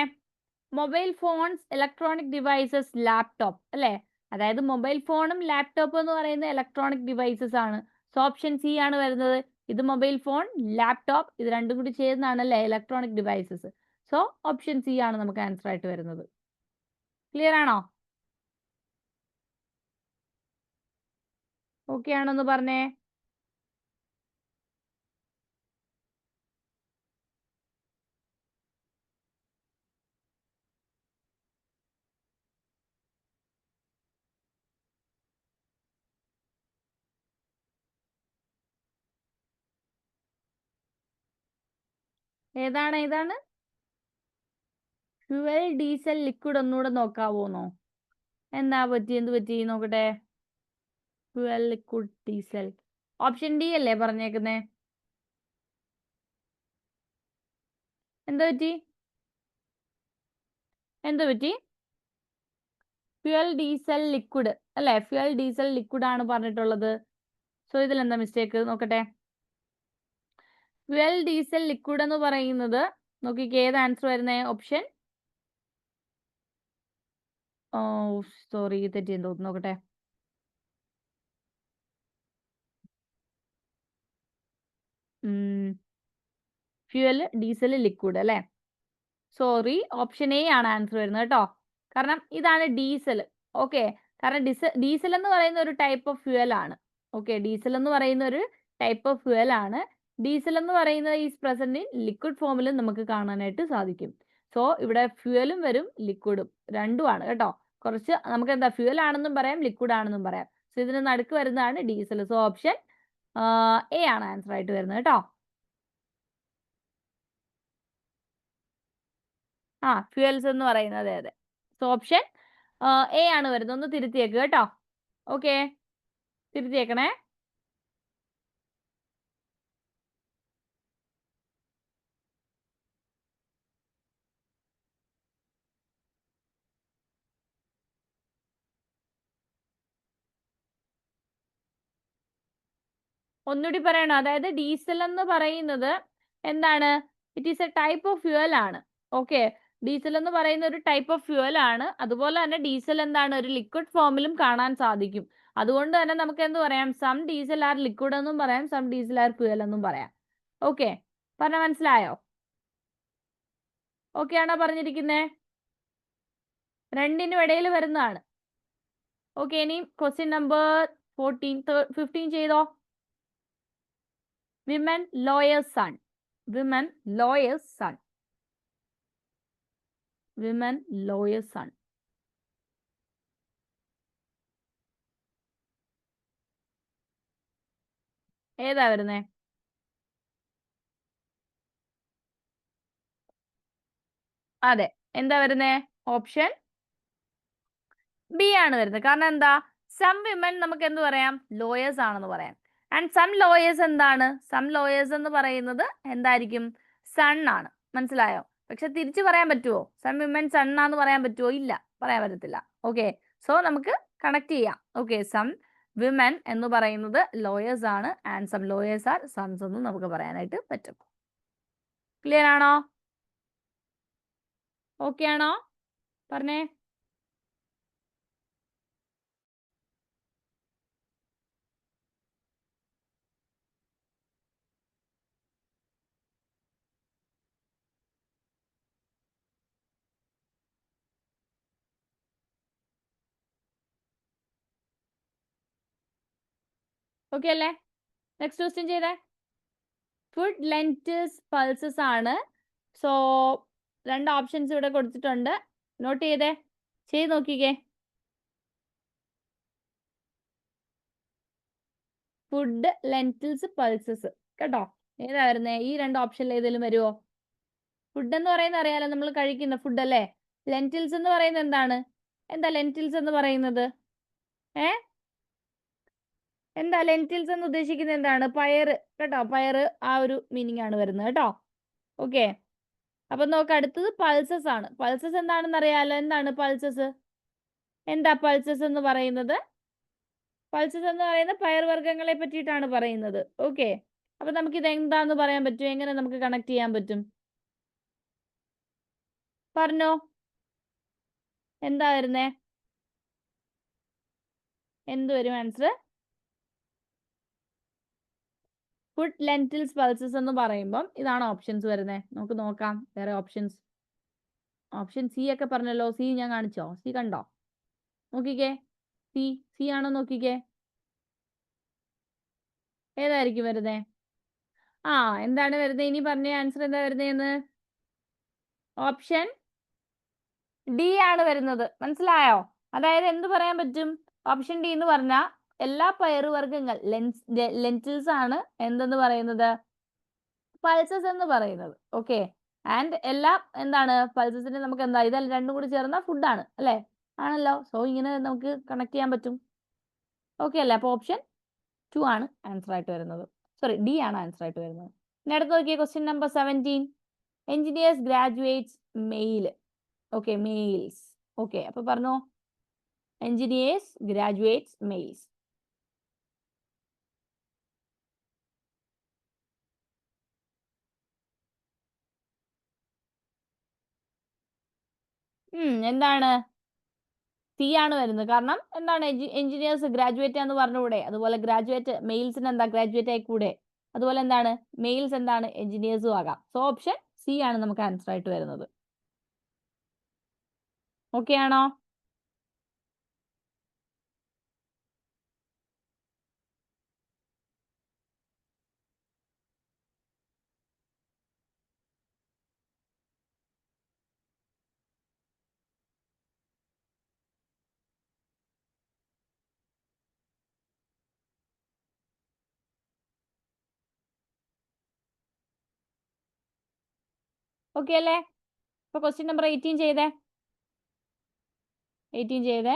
Mobile phones, electronic devices, laptop അല്ലേ? അതായത് മൊബൈൽ ഫോണും ലാപ്ടോപ്പ് എന്ന് പറയുന്ന ഇലക്ട്രോണിക് ഡിവൈസസ് ആണ്. സോ ഓപ്ഷൻ സി ആണ് വരുന്നത്. ഇത് മൊബൈൽ ഫോൺ, ലാപ്ടോപ്പ്, ഇത് രണ്ടും കൂടി ചേർന്നാണല്ലേ electronic devices. So option C ആണ് നമുക്ക് ആൻസർ ആയിട്ട് വരുന്നത്. ക്ലിയർ ആണോ? ഓക്കെ ആണോന്ന് പറഞ്ഞേ. ഏതാണ്? ഫ്യുവൽ, ഡീസൽ, ലിക്വിഡ് ഒന്നുകൂടെ നോക്കാവോന്നോ? എന്താ പറ്റി? എന്ത് പറ്റി നോക്കട്ടെ. Fuel, liquid, diesel. Option D അല്ലേ പറഞ്ഞേക്കുന്നേ? എന്താ പറ്റി? എന്ത് പറ്റി? ഫ്യുവൽ, ഡീസൽ, ലിക്വിഡ് അല്ലേ? ഫ്യുവൽ, ഡീസൽ, ലിക്വിഡ് ആണ് പറഞ്ഞിട്ടുള്ളത്. സോ ഇതിൽ എന്താ മിസ്റ്റേക്ക് നോക്കട്ടെ. ഫ്യുവൽ, ഡീസൽ, ലിക്വിഡ് എന്ന് പറയുന്നത് നോക്കിക്കേ, ഏത് ആൻസർ വരുന്നേ? ഓപ്ഷൻ സോറി തെറ്റിയെന്ന് തോന്നുന്നു. നോക്കട്ടെ. ഫ്യുവൽ, ഡീസൽ, ലിക്വിഡ് അല്ലേ? സോറി, ഓപ്ഷൻ എ ആണ് ആൻസർ വരുന്നത് കേട്ടോ. കാരണം ഇതാണ് ഡീസൽ. ഓക്കെ, കാരണം ഡീസൽ എന്ന് പറയുന്ന ഒരു ടൈപ്പ് ഓഫ് ഫ്യുവൽ ആണ്. ഓക്കെ, ഡീസൽ എന്ന് പറയുന്ന ഒരു ടൈപ്പ് ഓഫ് ഫ്യുവൽ ആണ്. ഡീസൽ എന്ന് പറയുന്നത് ഈസ് പ്രസന്റ് ഇൻ ലിക്വിഡ് ഫോമിലും നമുക്ക് കാണാനായിട്ട് സാധിക്കും. സോ ഇവിടെ ഫ്യുവലും വരും ലിക്വിഡും രണ്ടുമാണ് കേട്ടോ. കുറച്ച് നമുക്ക് എന്താ ഫ്യുവൽ ആണെന്നും പറയാം, ലിക്വിഡ് ആണെന്നും പറയാം. സോ ഇതിന് നടുക്ക് വരുന്നതാണ് ഡീസൽ. സോ ഓപ്ഷൻ എ ആണ് ആൻസർ ആയിട്ട് വരുന്നത് കേട്ടോ. ഫ്യുവൽസ് എന്ന് പറയുന്നത് അതെ. സോ ഓപ്ഷൻ എ ആണ് വരുന്നത്. ഒന്ന് തിരുത്തിയേക്ക് കേട്ടോ. ഓക്കെ, തിരുത്തിയേക്കണേ. ഒന്നുകൂടി പറയണോ? അതായത് ഡീസൽ എന്ന് പറയുന്നത് എന്താണ്? It is A type of fuel ആണ്. ഓക്കെ, ഡീസൽ എന്ന് പറയുന്ന ഒരു ടൈപ്പ് ഓഫ് ഫ്യുവൽ ആണ്. അതുപോലെ തന്നെ ഡീസൽ എന്താണ്? ഒരു ലിക്വിഡ് ഫോമിലും കാണാൻ സാധിക്കും. അതുകൊണ്ട് തന്നെ നമുക്ക് എന്ത് പറയാം? സം ഡീസൽ ആർ ലിക്വിഡ് എന്നും പറയാം, സം ഡീസൽ ആർ ഫ്യുവൽ എന്നും പറയാം. ഓക്കെ, പറഞ്ഞ മനസ്സിലായോ? ഓക്കെ ആണോ പറഞ്ഞിരിക്കുന്നേ? രണ്ടിനും ഇടയിൽ വരുന്നതാണ്. ഓക്കെ, ഇനി ക്വസ്റ്റ്യൻ നമ്പർ 15 ചെയ്തോ. Women lawyers son. Women lawyers son. Women lawyers son. ഏതാ വരുന്നേ? അതെ, എന്താ വരുന്നേ? ഓപ്ഷൻ ബി ആണ് വരുന്നത്. കാരണം എന്താ? സം വിമൻ നമുക്ക് എന്ത് പറയാം? ലോയേഴ്സ് ആണെന്ന് പറയാം. ആൻഡ് സം ലോയേഴ്സ് എന്താണ്? സം ലോയേഴ്സ് എന്ന് പറയുന്നത് എന്തായിരിക്കും? സൺ ആണ്. മനസ്സിലായോ? പക്ഷെ തിരിച്ചു പറയാൻ പറ്റുമോ? സം വിമൻ സൺ ആന്ന് പറയാൻ പറ്റുമോ? ഇല്ല, പറയാൻ പറ്റത്തില്ല. ഓക്കെ, സോ നമുക്ക് കണക്ട് ചെയ്യാം. ഓക്കെ, സം വിമൻ എന്ന് പറയുന്നത് ലോയേഴ്സ് ആണ്. And some lawyers are sons എന്ന് നമുക്ക് പറയാനായിട്ട് പറ്റും. ക്ലിയർ ആണോ? ഓക്കെ ആണോ? പറഞ്ഞേ. ഓക്കെ അല്ലേ? നെക്സ്റ്റ് ക്വസ്റ്റ്യൻ ചെയ്തേ. ഫുഡ് ലെൻറ്റിൽസ് പൾസസ് ആണ്. സോ 2 ഓപ്ഷൻസ് ഇവിടെ കൊടുത്തിട്ടുണ്ട്. നോട്ട് ചെയ്തേ, ചെയ്ത് നോക്കിക്കേ. ഫുഡ് ലെൻറ്റിൽസ് പൾസസ് കേട്ടോ. ഏതാ വരുന്നേ? ഈ 2 ഓപ്ഷനിൽ ഏതെങ്കിലും വരുമോ? ഫുഡ് എന്ന് പറയുന്നത് അറിയാലോ, നമ്മൾ കഴിക്കുന്ന ഫുഡ് അല്ലേ. ലെൻറ്റിൽസ് എന്ന് പറയുന്നത് എന്താണ്? എന്താ ലെൻറ്റിൽസ് എന്ന് പറയുന്നത്? ഏ എന്താ ലെൻറ്റിൽസ് എന്ന് ഉദ്ദേശിക്കുന്നത്? എന്താണ്? പയറ് കേട്ടോ. പയറ് ആ ഒരു മീനിങ് ആണ് വരുന്നത് കേട്ടോ. ഓക്കെ, അപ്പൊ നോക്ക്, അടുത്തത് പൾസസ് ആണ്. പൾസസ് എന്താണെന്ന് അറിയാലോ. എന്താണ് പൾസസ്? എന്താ പൾസസ് എന്ന് പറയുന്നത്? പൾസസ് എന്ന് പറയുന്ന പയർവർഗ്ഗങ്ങളെ പറ്റിയിട്ടാണ് പറയുന്നത്. ഓക്കെ, അപ്പൊ നമുക്ക് ഇത് എന്താന്ന് പറയാൻ പറ്റും? എങ്ങനെ നമുക്ക് കണക്ട് ചെയ്യാൻ പറ്റും? പറഞ്ഞോ, എന്താ വരുന്നേ? എന്ത് വരും ആൻസർ? ഫുഡ് ലെൻറ്റിൽസ് പൾസസ് എന്ന് പറയുമ്പം ഇതാണ് ഓപ്ഷൻസ് വരുന്നത്. നമുക്ക് നോക്കാം വേറെ ഓപ്ഷൻസ്. ഓപ്ഷൻ സി ഒക്കെ പറഞ്ഞല്ലോ. സി ഞാൻ കാണിച്ചോ? സി കണ്ടോ? നോക്കിക്കേ, സി. സി ആണോ നോക്കിക്കേ. ഏതായിരിക്കും വരുന്നേ? ആ, എന്താണ് വരുന്നത്? ഇനി പറഞ്ഞ ആൻസർ എന്താ വരുന്നതെന്ന്? ഓപ്ഷൻ ഡി ആണ് വരുന്നത്. മനസ്സിലായോ? അതായത് എന്ത് പറയാൻ പറ്റും? ഓപ്ഷൻ ഡി എന്ന് പറഞ്ഞാൽ എല്ലാ പയറുവർഗ്ഗങ്ങൾ ലെൻറ്റിൽസ് ആണ് എന്തെന്ന് പറയുന്നത്? പൾസസ് എന്ന് പറയുന്നത്. ഓക്കെ, ആൻഡ് എല്ലാം എന്താണ്? പൾസസിന് നമുക്ക് എന്താ, ഇതെല്ലാം രണ്ടും കൂടി ചേർന്ന ഫുഡാണ് അല്ലേ? ആണല്ലോ. സോ ഇങ്ങനെ നമുക്ക് കണക്ട് ചെയ്യാൻ പറ്റും. ഓക്കെ അല്ലേ? അപ്പോൾ ഓപ്ഷൻ 2 ആണ് ആൻസർ ആയിട്ട് വരുന്നത്. സോറി, ഡി ആണ് ആൻസർ ആയിട്ട് വരുന്നത്. ഇനി അടുത്ത് നോക്കിയേ, question number 17. Engineers graduates male. Okay, males. Okay, അപ്പൊ പറഞ്ഞോ. Engineers graduates males. എന്താണ്? സി ആണ് വരുന്നത്. കാരണം എന്താണ്? എഞ്ചിനീയേഴ്സ് ഗ്രാജുവേറ്റ് എന്ന് പറഞ്ഞുകൂടെ? അതുപോലെ ഗ്രാജുവേറ്റ് മെയിൽസിന് എന്താ ഗ്രാജുവേറ്റ് ആയിക്കൂടെ? അതുപോലെ എന്താണ്? മെയിൽസ് എന്താണ്? എഞ്ചിനീയേഴ്സും ആകാം. സോ ഓപ്ഷൻ സി ആണ് നമുക്ക് ആൻസർ ആയിട്ട് വരുന്നത്. ഓക്കെ ആണോ? ഓക്കെ അല്ലേ? ഇപ്പൊ ക്വസ്റ്റ്യൻ നമ്പർ 18 ചെയ്തേ. 18 ചെയ്തേ.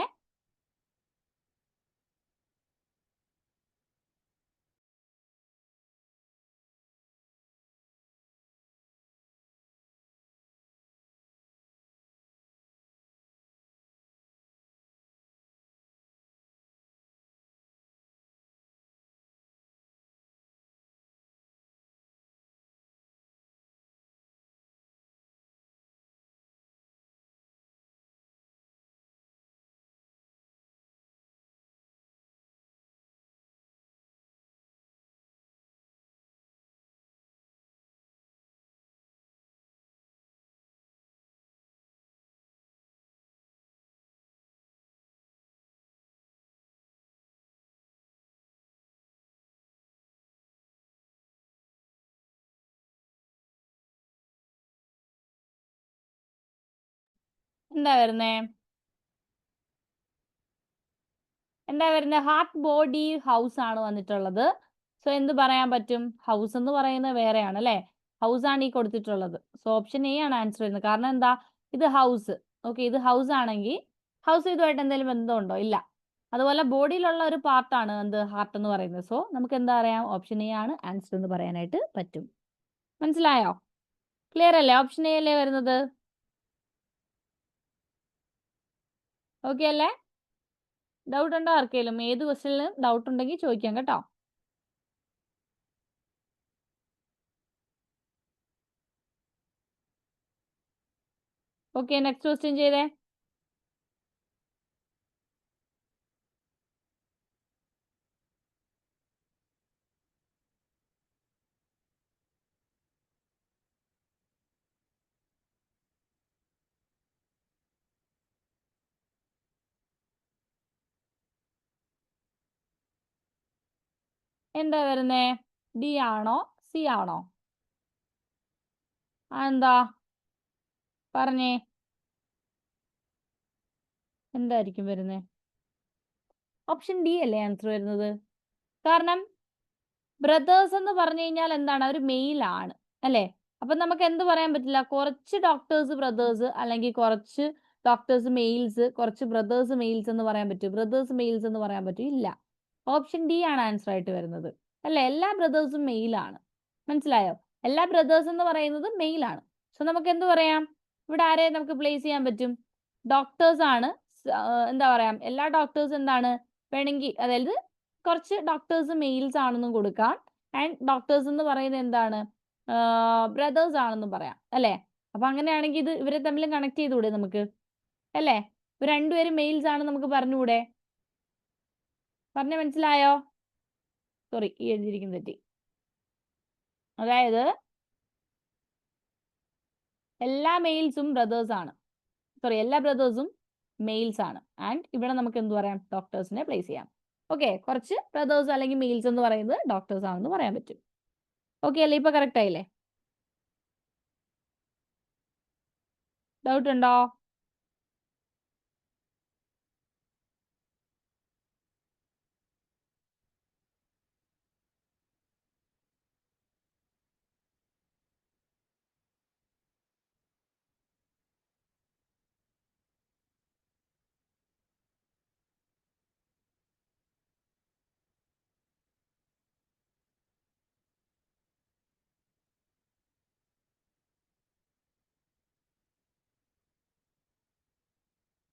എന്താ വരുന്നേ? എന്താ വരുന്നത്? ഹാർട്ട്, ബോഡി, ഹൗസ് ആണ് വന്നിട്ടുള്ളത്. സോ എന്ത് പറയാൻ പറ്റും? ഹൗസ് എന്ന് പറയുന്നത് വേറെയാണ് അല്ലേ? ഹൗസ് ആണ് ഈ കൊടുത്തിട്ടുള്ളത്. സോ ഓപ്ഷൻ എ ആണ് ആൻസർ വരുന്നത്. കാരണം എന്താ? ഇത് ഹൗസ്. ഓക്കെ, ഇത് ഹൗസ് ആണെങ്കിൽ ഹൗസ് ഇതുമായിട്ട് എന്തെങ്കിലും ബന്ധമുണ്ടോ? ഇല്ല. അതുപോലെ ബോഡിയിലുള്ള ഒരു പാർട്ടാണ് എന്ത്? ഹാർട്ട് എന്ന് പറയുന്നത്. സോ നമുക്ക് എന്താ പറയാം? ഓപ്ഷൻ എ ആണ് ആൻസർ എന്ന് പറയാനായിട്ട് പറ്റും. മനസ്സിലായോ? ക്ലിയർ അല്ലേ? ഓപ്ഷൻ എ അല്ലേ വരുന്നത്? ഓക്കെ അല്ലേ? ഡൗട്ട് ഉണ്ടോ ആർക്കെങ്കിലും? ഏത് ക്വസ്റ്റ്യനിലും ഡൗട്ട് ഉണ്ടെങ്കിൽ ചോദിക്കാം കേട്ടോ. ഓക്കെ, നെക്സ്റ്റ് ക്വസ്റ്റ്യൻ ചെയ്തേ. എന്താ വരുന്നേ? ഡി ആണോ സി ആണോ? എന്താ പറഞ്ഞേ? എന്തായിരിക്കും വരുന്നേ? ഓപ്ഷൻ ഡി അല്ലേ ആൻസർ വരുന്നത്. കാരണം ബ്രദേഴ്സ് എന്ന് പറഞ്ഞു കഴിഞ്ഞാൽ എന്താണ്? അവർ മെയിൽ ആണ് അല്ലേ? അപ്പൊ നമുക്ക് എന്ത് പറയാൻ പറ്റില്ല? കുറച്ച് ഡോക്ടേഴ്സ് ബ്രദേഴ്സ്, അല്ലെങ്കിൽ കുറച്ച് ഡോക്ടേഴ്സ് മെയിൽസ്, കുറച്ച് ബ്രദേഴ്സ് മെയിൽസ് എന്ന് പറയാൻ പറ്റും? ബ്രദേഴ്സ് മെയിൽസ് എന്ന് പറയാൻ പറ്റും? ഇല്ല. ഓപ്ഷൻ ഡി ആണ് ആൻസർ ആയിട്ട് വരുന്നത് അല്ലേ? എല്ലാ ബ്രദേഴ്സും മെയിൽ ആണ്. മനസ്സിലായോ? എല്ലാ ബ്രദേഴ്സ് എന്ന് പറയുന്നത് മെയിൽ ആണ്. സോ നമുക്ക് എന്ത് പറയാം? ഇവിടെ ആരെ നമുക്ക് പ്ലേസ് ചെയ്യാൻ പറ്റും? ഡോക്ടേഴ്സ് ആണ്. എന്താ പറയാ, എല്ലാ ഡോക്ടേഴ്സ് എന്താണ് വേണമെങ്കിൽ, അതായത് കുറച്ച് ഡോക്ടേഴ്സ് മെയിൽസ് ആണെന്നും കൊടുക്കാം. ആൻഡ് ഡോക്ടേഴ്സ് എന്ന് പറയുന്നത് എന്താണ്? ബ്രദേഴ്സ് ആണെന്നും പറയാം അല്ലേ? അപ്പൊ അങ്ങനെയാണെങ്കിൽ ഇത് ഇവരെ തമ്മിൽ കണക്ട് ചെയ്തുകൂടെ നമുക്ക്? അല്ലേ? ഇവർ രണ്ടുപേരും മെയിൽസ് ആണ് നമുക്ക് പറഞ്ഞുകൂടെ? പറഞ്ഞ മനസ്സിലായോ? സോറി, ഈ എഴുതിയിരിക്കുന്നത് തെറ്റി. അതായത് എല്ലാ മെയിൽസും ബ്രദേഴ്സ് ആണ്. സോറി, എല്ലാ ബ്രദേഴ്സും മെയിൽസ് ആണ്. ആൻഡ് ഇവിടെ നമുക്ക് എന്ത് പറയാം? ഡോക്ടേഴ്സിനെ പ്ലേസ് ചെയ്യാം. ഓക്കെ, കുറച്ച് ബ്രദേഴ്സ് അല്ലെങ്കിൽ മെയിൽസ് എന്ന് പറയുന്നത് ഡോക്ടേഴ്സ് ആണെന്ന് പറയാൻ പറ്റും. ഓക്കെ അല്ലേ? ഇപ്പൊ കറക്റ്റ് ആയില്ലേ? ഡൗട്ട് ഉണ്ടോ?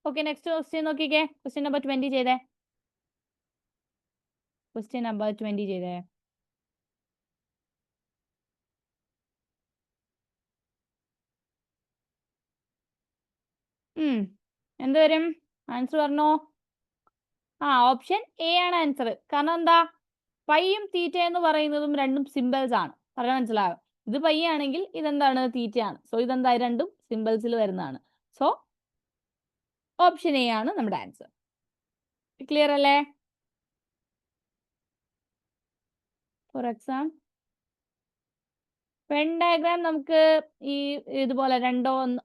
ഓക്കെ, നെക്സ്റ്റ് ക്വസ്റ്റ്യൻ നോക്കിക്കേ. ക്വസ്റ്റ്യൻ നമ്പർ 20 ചെയ്തേ. ക്വസ്റ്റ്യൻ നമ്പർ 20 ചെയ്തേ. എന്ത് വരും? ആൻസർ പറഞ്ഞോ. ഓപ്ഷൻ എ ആണ് ആൻസർ. കാരണം എന്താ? പൈയും തീറ്റ എന്ന് പറയുന്നതും രണ്ടും സിമ്പിൾസ് ആണ്. പറഞ്ഞാൽ മനസ്സിലായോ? ഇത് പൈ ആണെങ്കിൽ ഇതെന്താണ്? തീറ്റയാണ്. സോ ഇതെന്താ? രണ്ടും സിമ്പിൾസിൽ വരുന്നതാണ്. സോ ഓപ്ഷൻ എ ആണ് നമ്മുടെ ആൻസർ. ക്ലിയർ അല്ലേ? ഫോർ എക്സാം വെൻ ഡയഗ്രാം നമുക്ക് ഈ ഇതുപോലെ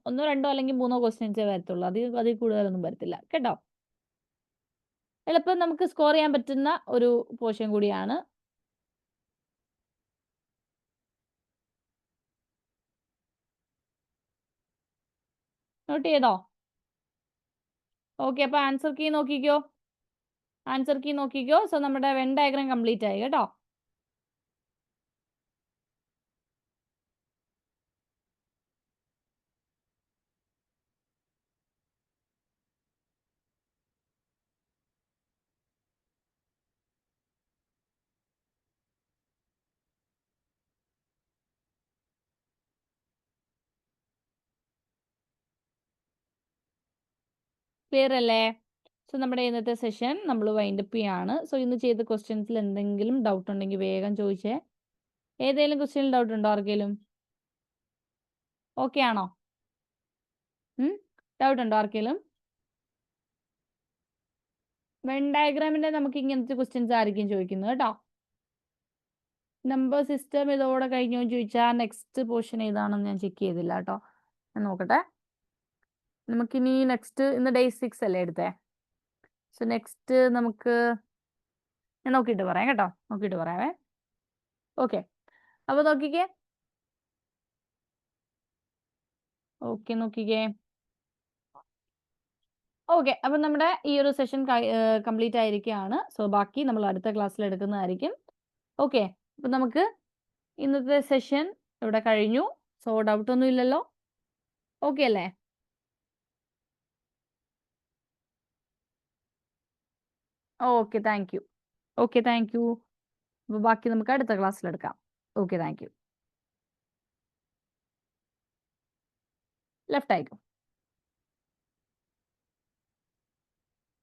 ഒന്നോ രണ്ടോ അല്ലെങ്കിൽ മൂന്നോ ക്വസ്റ്റ്യൻസേ വരത്തുള്ളൂ. അതിൽ കൂടുതലൊന്നും വരത്തില്ല കേട്ടോ. എളുപ്പം നമുക്ക് സ്കോർ ചെയ്യാൻ പറ്റുന്ന ഒരു പോർഷൻ കൂടിയാണ്. നോട്ട് ചെയ്തോ? ഓക്കെ, അപ്പൊ ആൻസർ കീ നോക്കിക്കോ. സോ നമ്മുടെ വെൻ ഡയഗ്രാം കംപ്ലീറ്റ് ആയി കേട്ടോ. ക്ലിയർ അല്ലേ? സോ നമ്മുടെ ഇന്നത്തെ സെഷൻ നമ്മൾ വൈൻഡപ്പ് ചെയ്യാണ്. സോ ഇന്ന് ചെയ്ത ക്വസ്റ്റ്യൻസിൽ എന്തെങ്കിലും ഡൗട്ട് ഉണ്ടെങ്കിൽ വേഗം ചോദിച്ചേ. ഏതെങ്കിലും ക്വസ്റ്റ്യനിൽ ഡൗട്ട് ഉണ്ടോ ആർക്കെങ്കിലും? ഓക്കെ ആണോ? ഡൗട്ട് ഉണ്ടോ ആർക്കെങ്കിലും? വെൻ ഡയഗ്രാമിന്റെ നമുക്ക് ഇങ്ങനത്തെ ക്വസ്റ്റ്യൻസ് ആയിരിക്കും ചോദിക്കുന്നത് കേട്ടോ. നമ്പർ സിസ്റ്റം ഇതോടെ കഴിഞ്ഞോ എന്ന് ചോദിച്ചാൽ നെക്സ്റ്റ് പോർഷൻ ഏതാണെന്ന് ഞാൻ ചെക്ക് ചെയ്തില്ല കേട്ടോ. ഞാൻ നോക്കട്ടെ. നമുക്കിനി നെക്സ്റ്റ് ഇന്ന് ഡേ 6 അല്ലേ എടുത്തേ? സോ നെക്സ്റ്റ് നമുക്ക് ഞാൻ നോക്കിയിട്ട് പറയാം കേട്ടോ. നോക്കിയിട്ട് പറയാവേ. ഓക്കെ. അപ്പോൾ നോക്കിക്കേ. ഓക്കെ നോക്കിക്കേ. ഓക്കെ. അപ്പം നമ്മുടെ ഈ ഒരു സെഷൻ കംപ്ലീറ്റ് ആയിരിക്കുകയാണ്. സോ ബാക്കി നമ്മൾ അടുത്ത ക്ലാസ്സിൽ എടുക്കുന്നതായിരിക്കും. ഓക്കെ. അപ്പം നമുക്ക് ഇന്നത്തെ സെഷൻ ഇവിടെ കഴിഞ്ഞു. സോ ഡൗട്ട് ഒന്നും ഇല്ലല്ലോ? ഓക്കെ അല്ലേ? Okay. Thank you. Okay. Thank you. അപ്പോൾ ബാക്കി നമുക്ക് അടുത്ത ക്ലാസ്സിൽ എടുക്കാം. ഓക്കെ. Thank you. ലെഫ്റ്റ് ആയിക്കോ.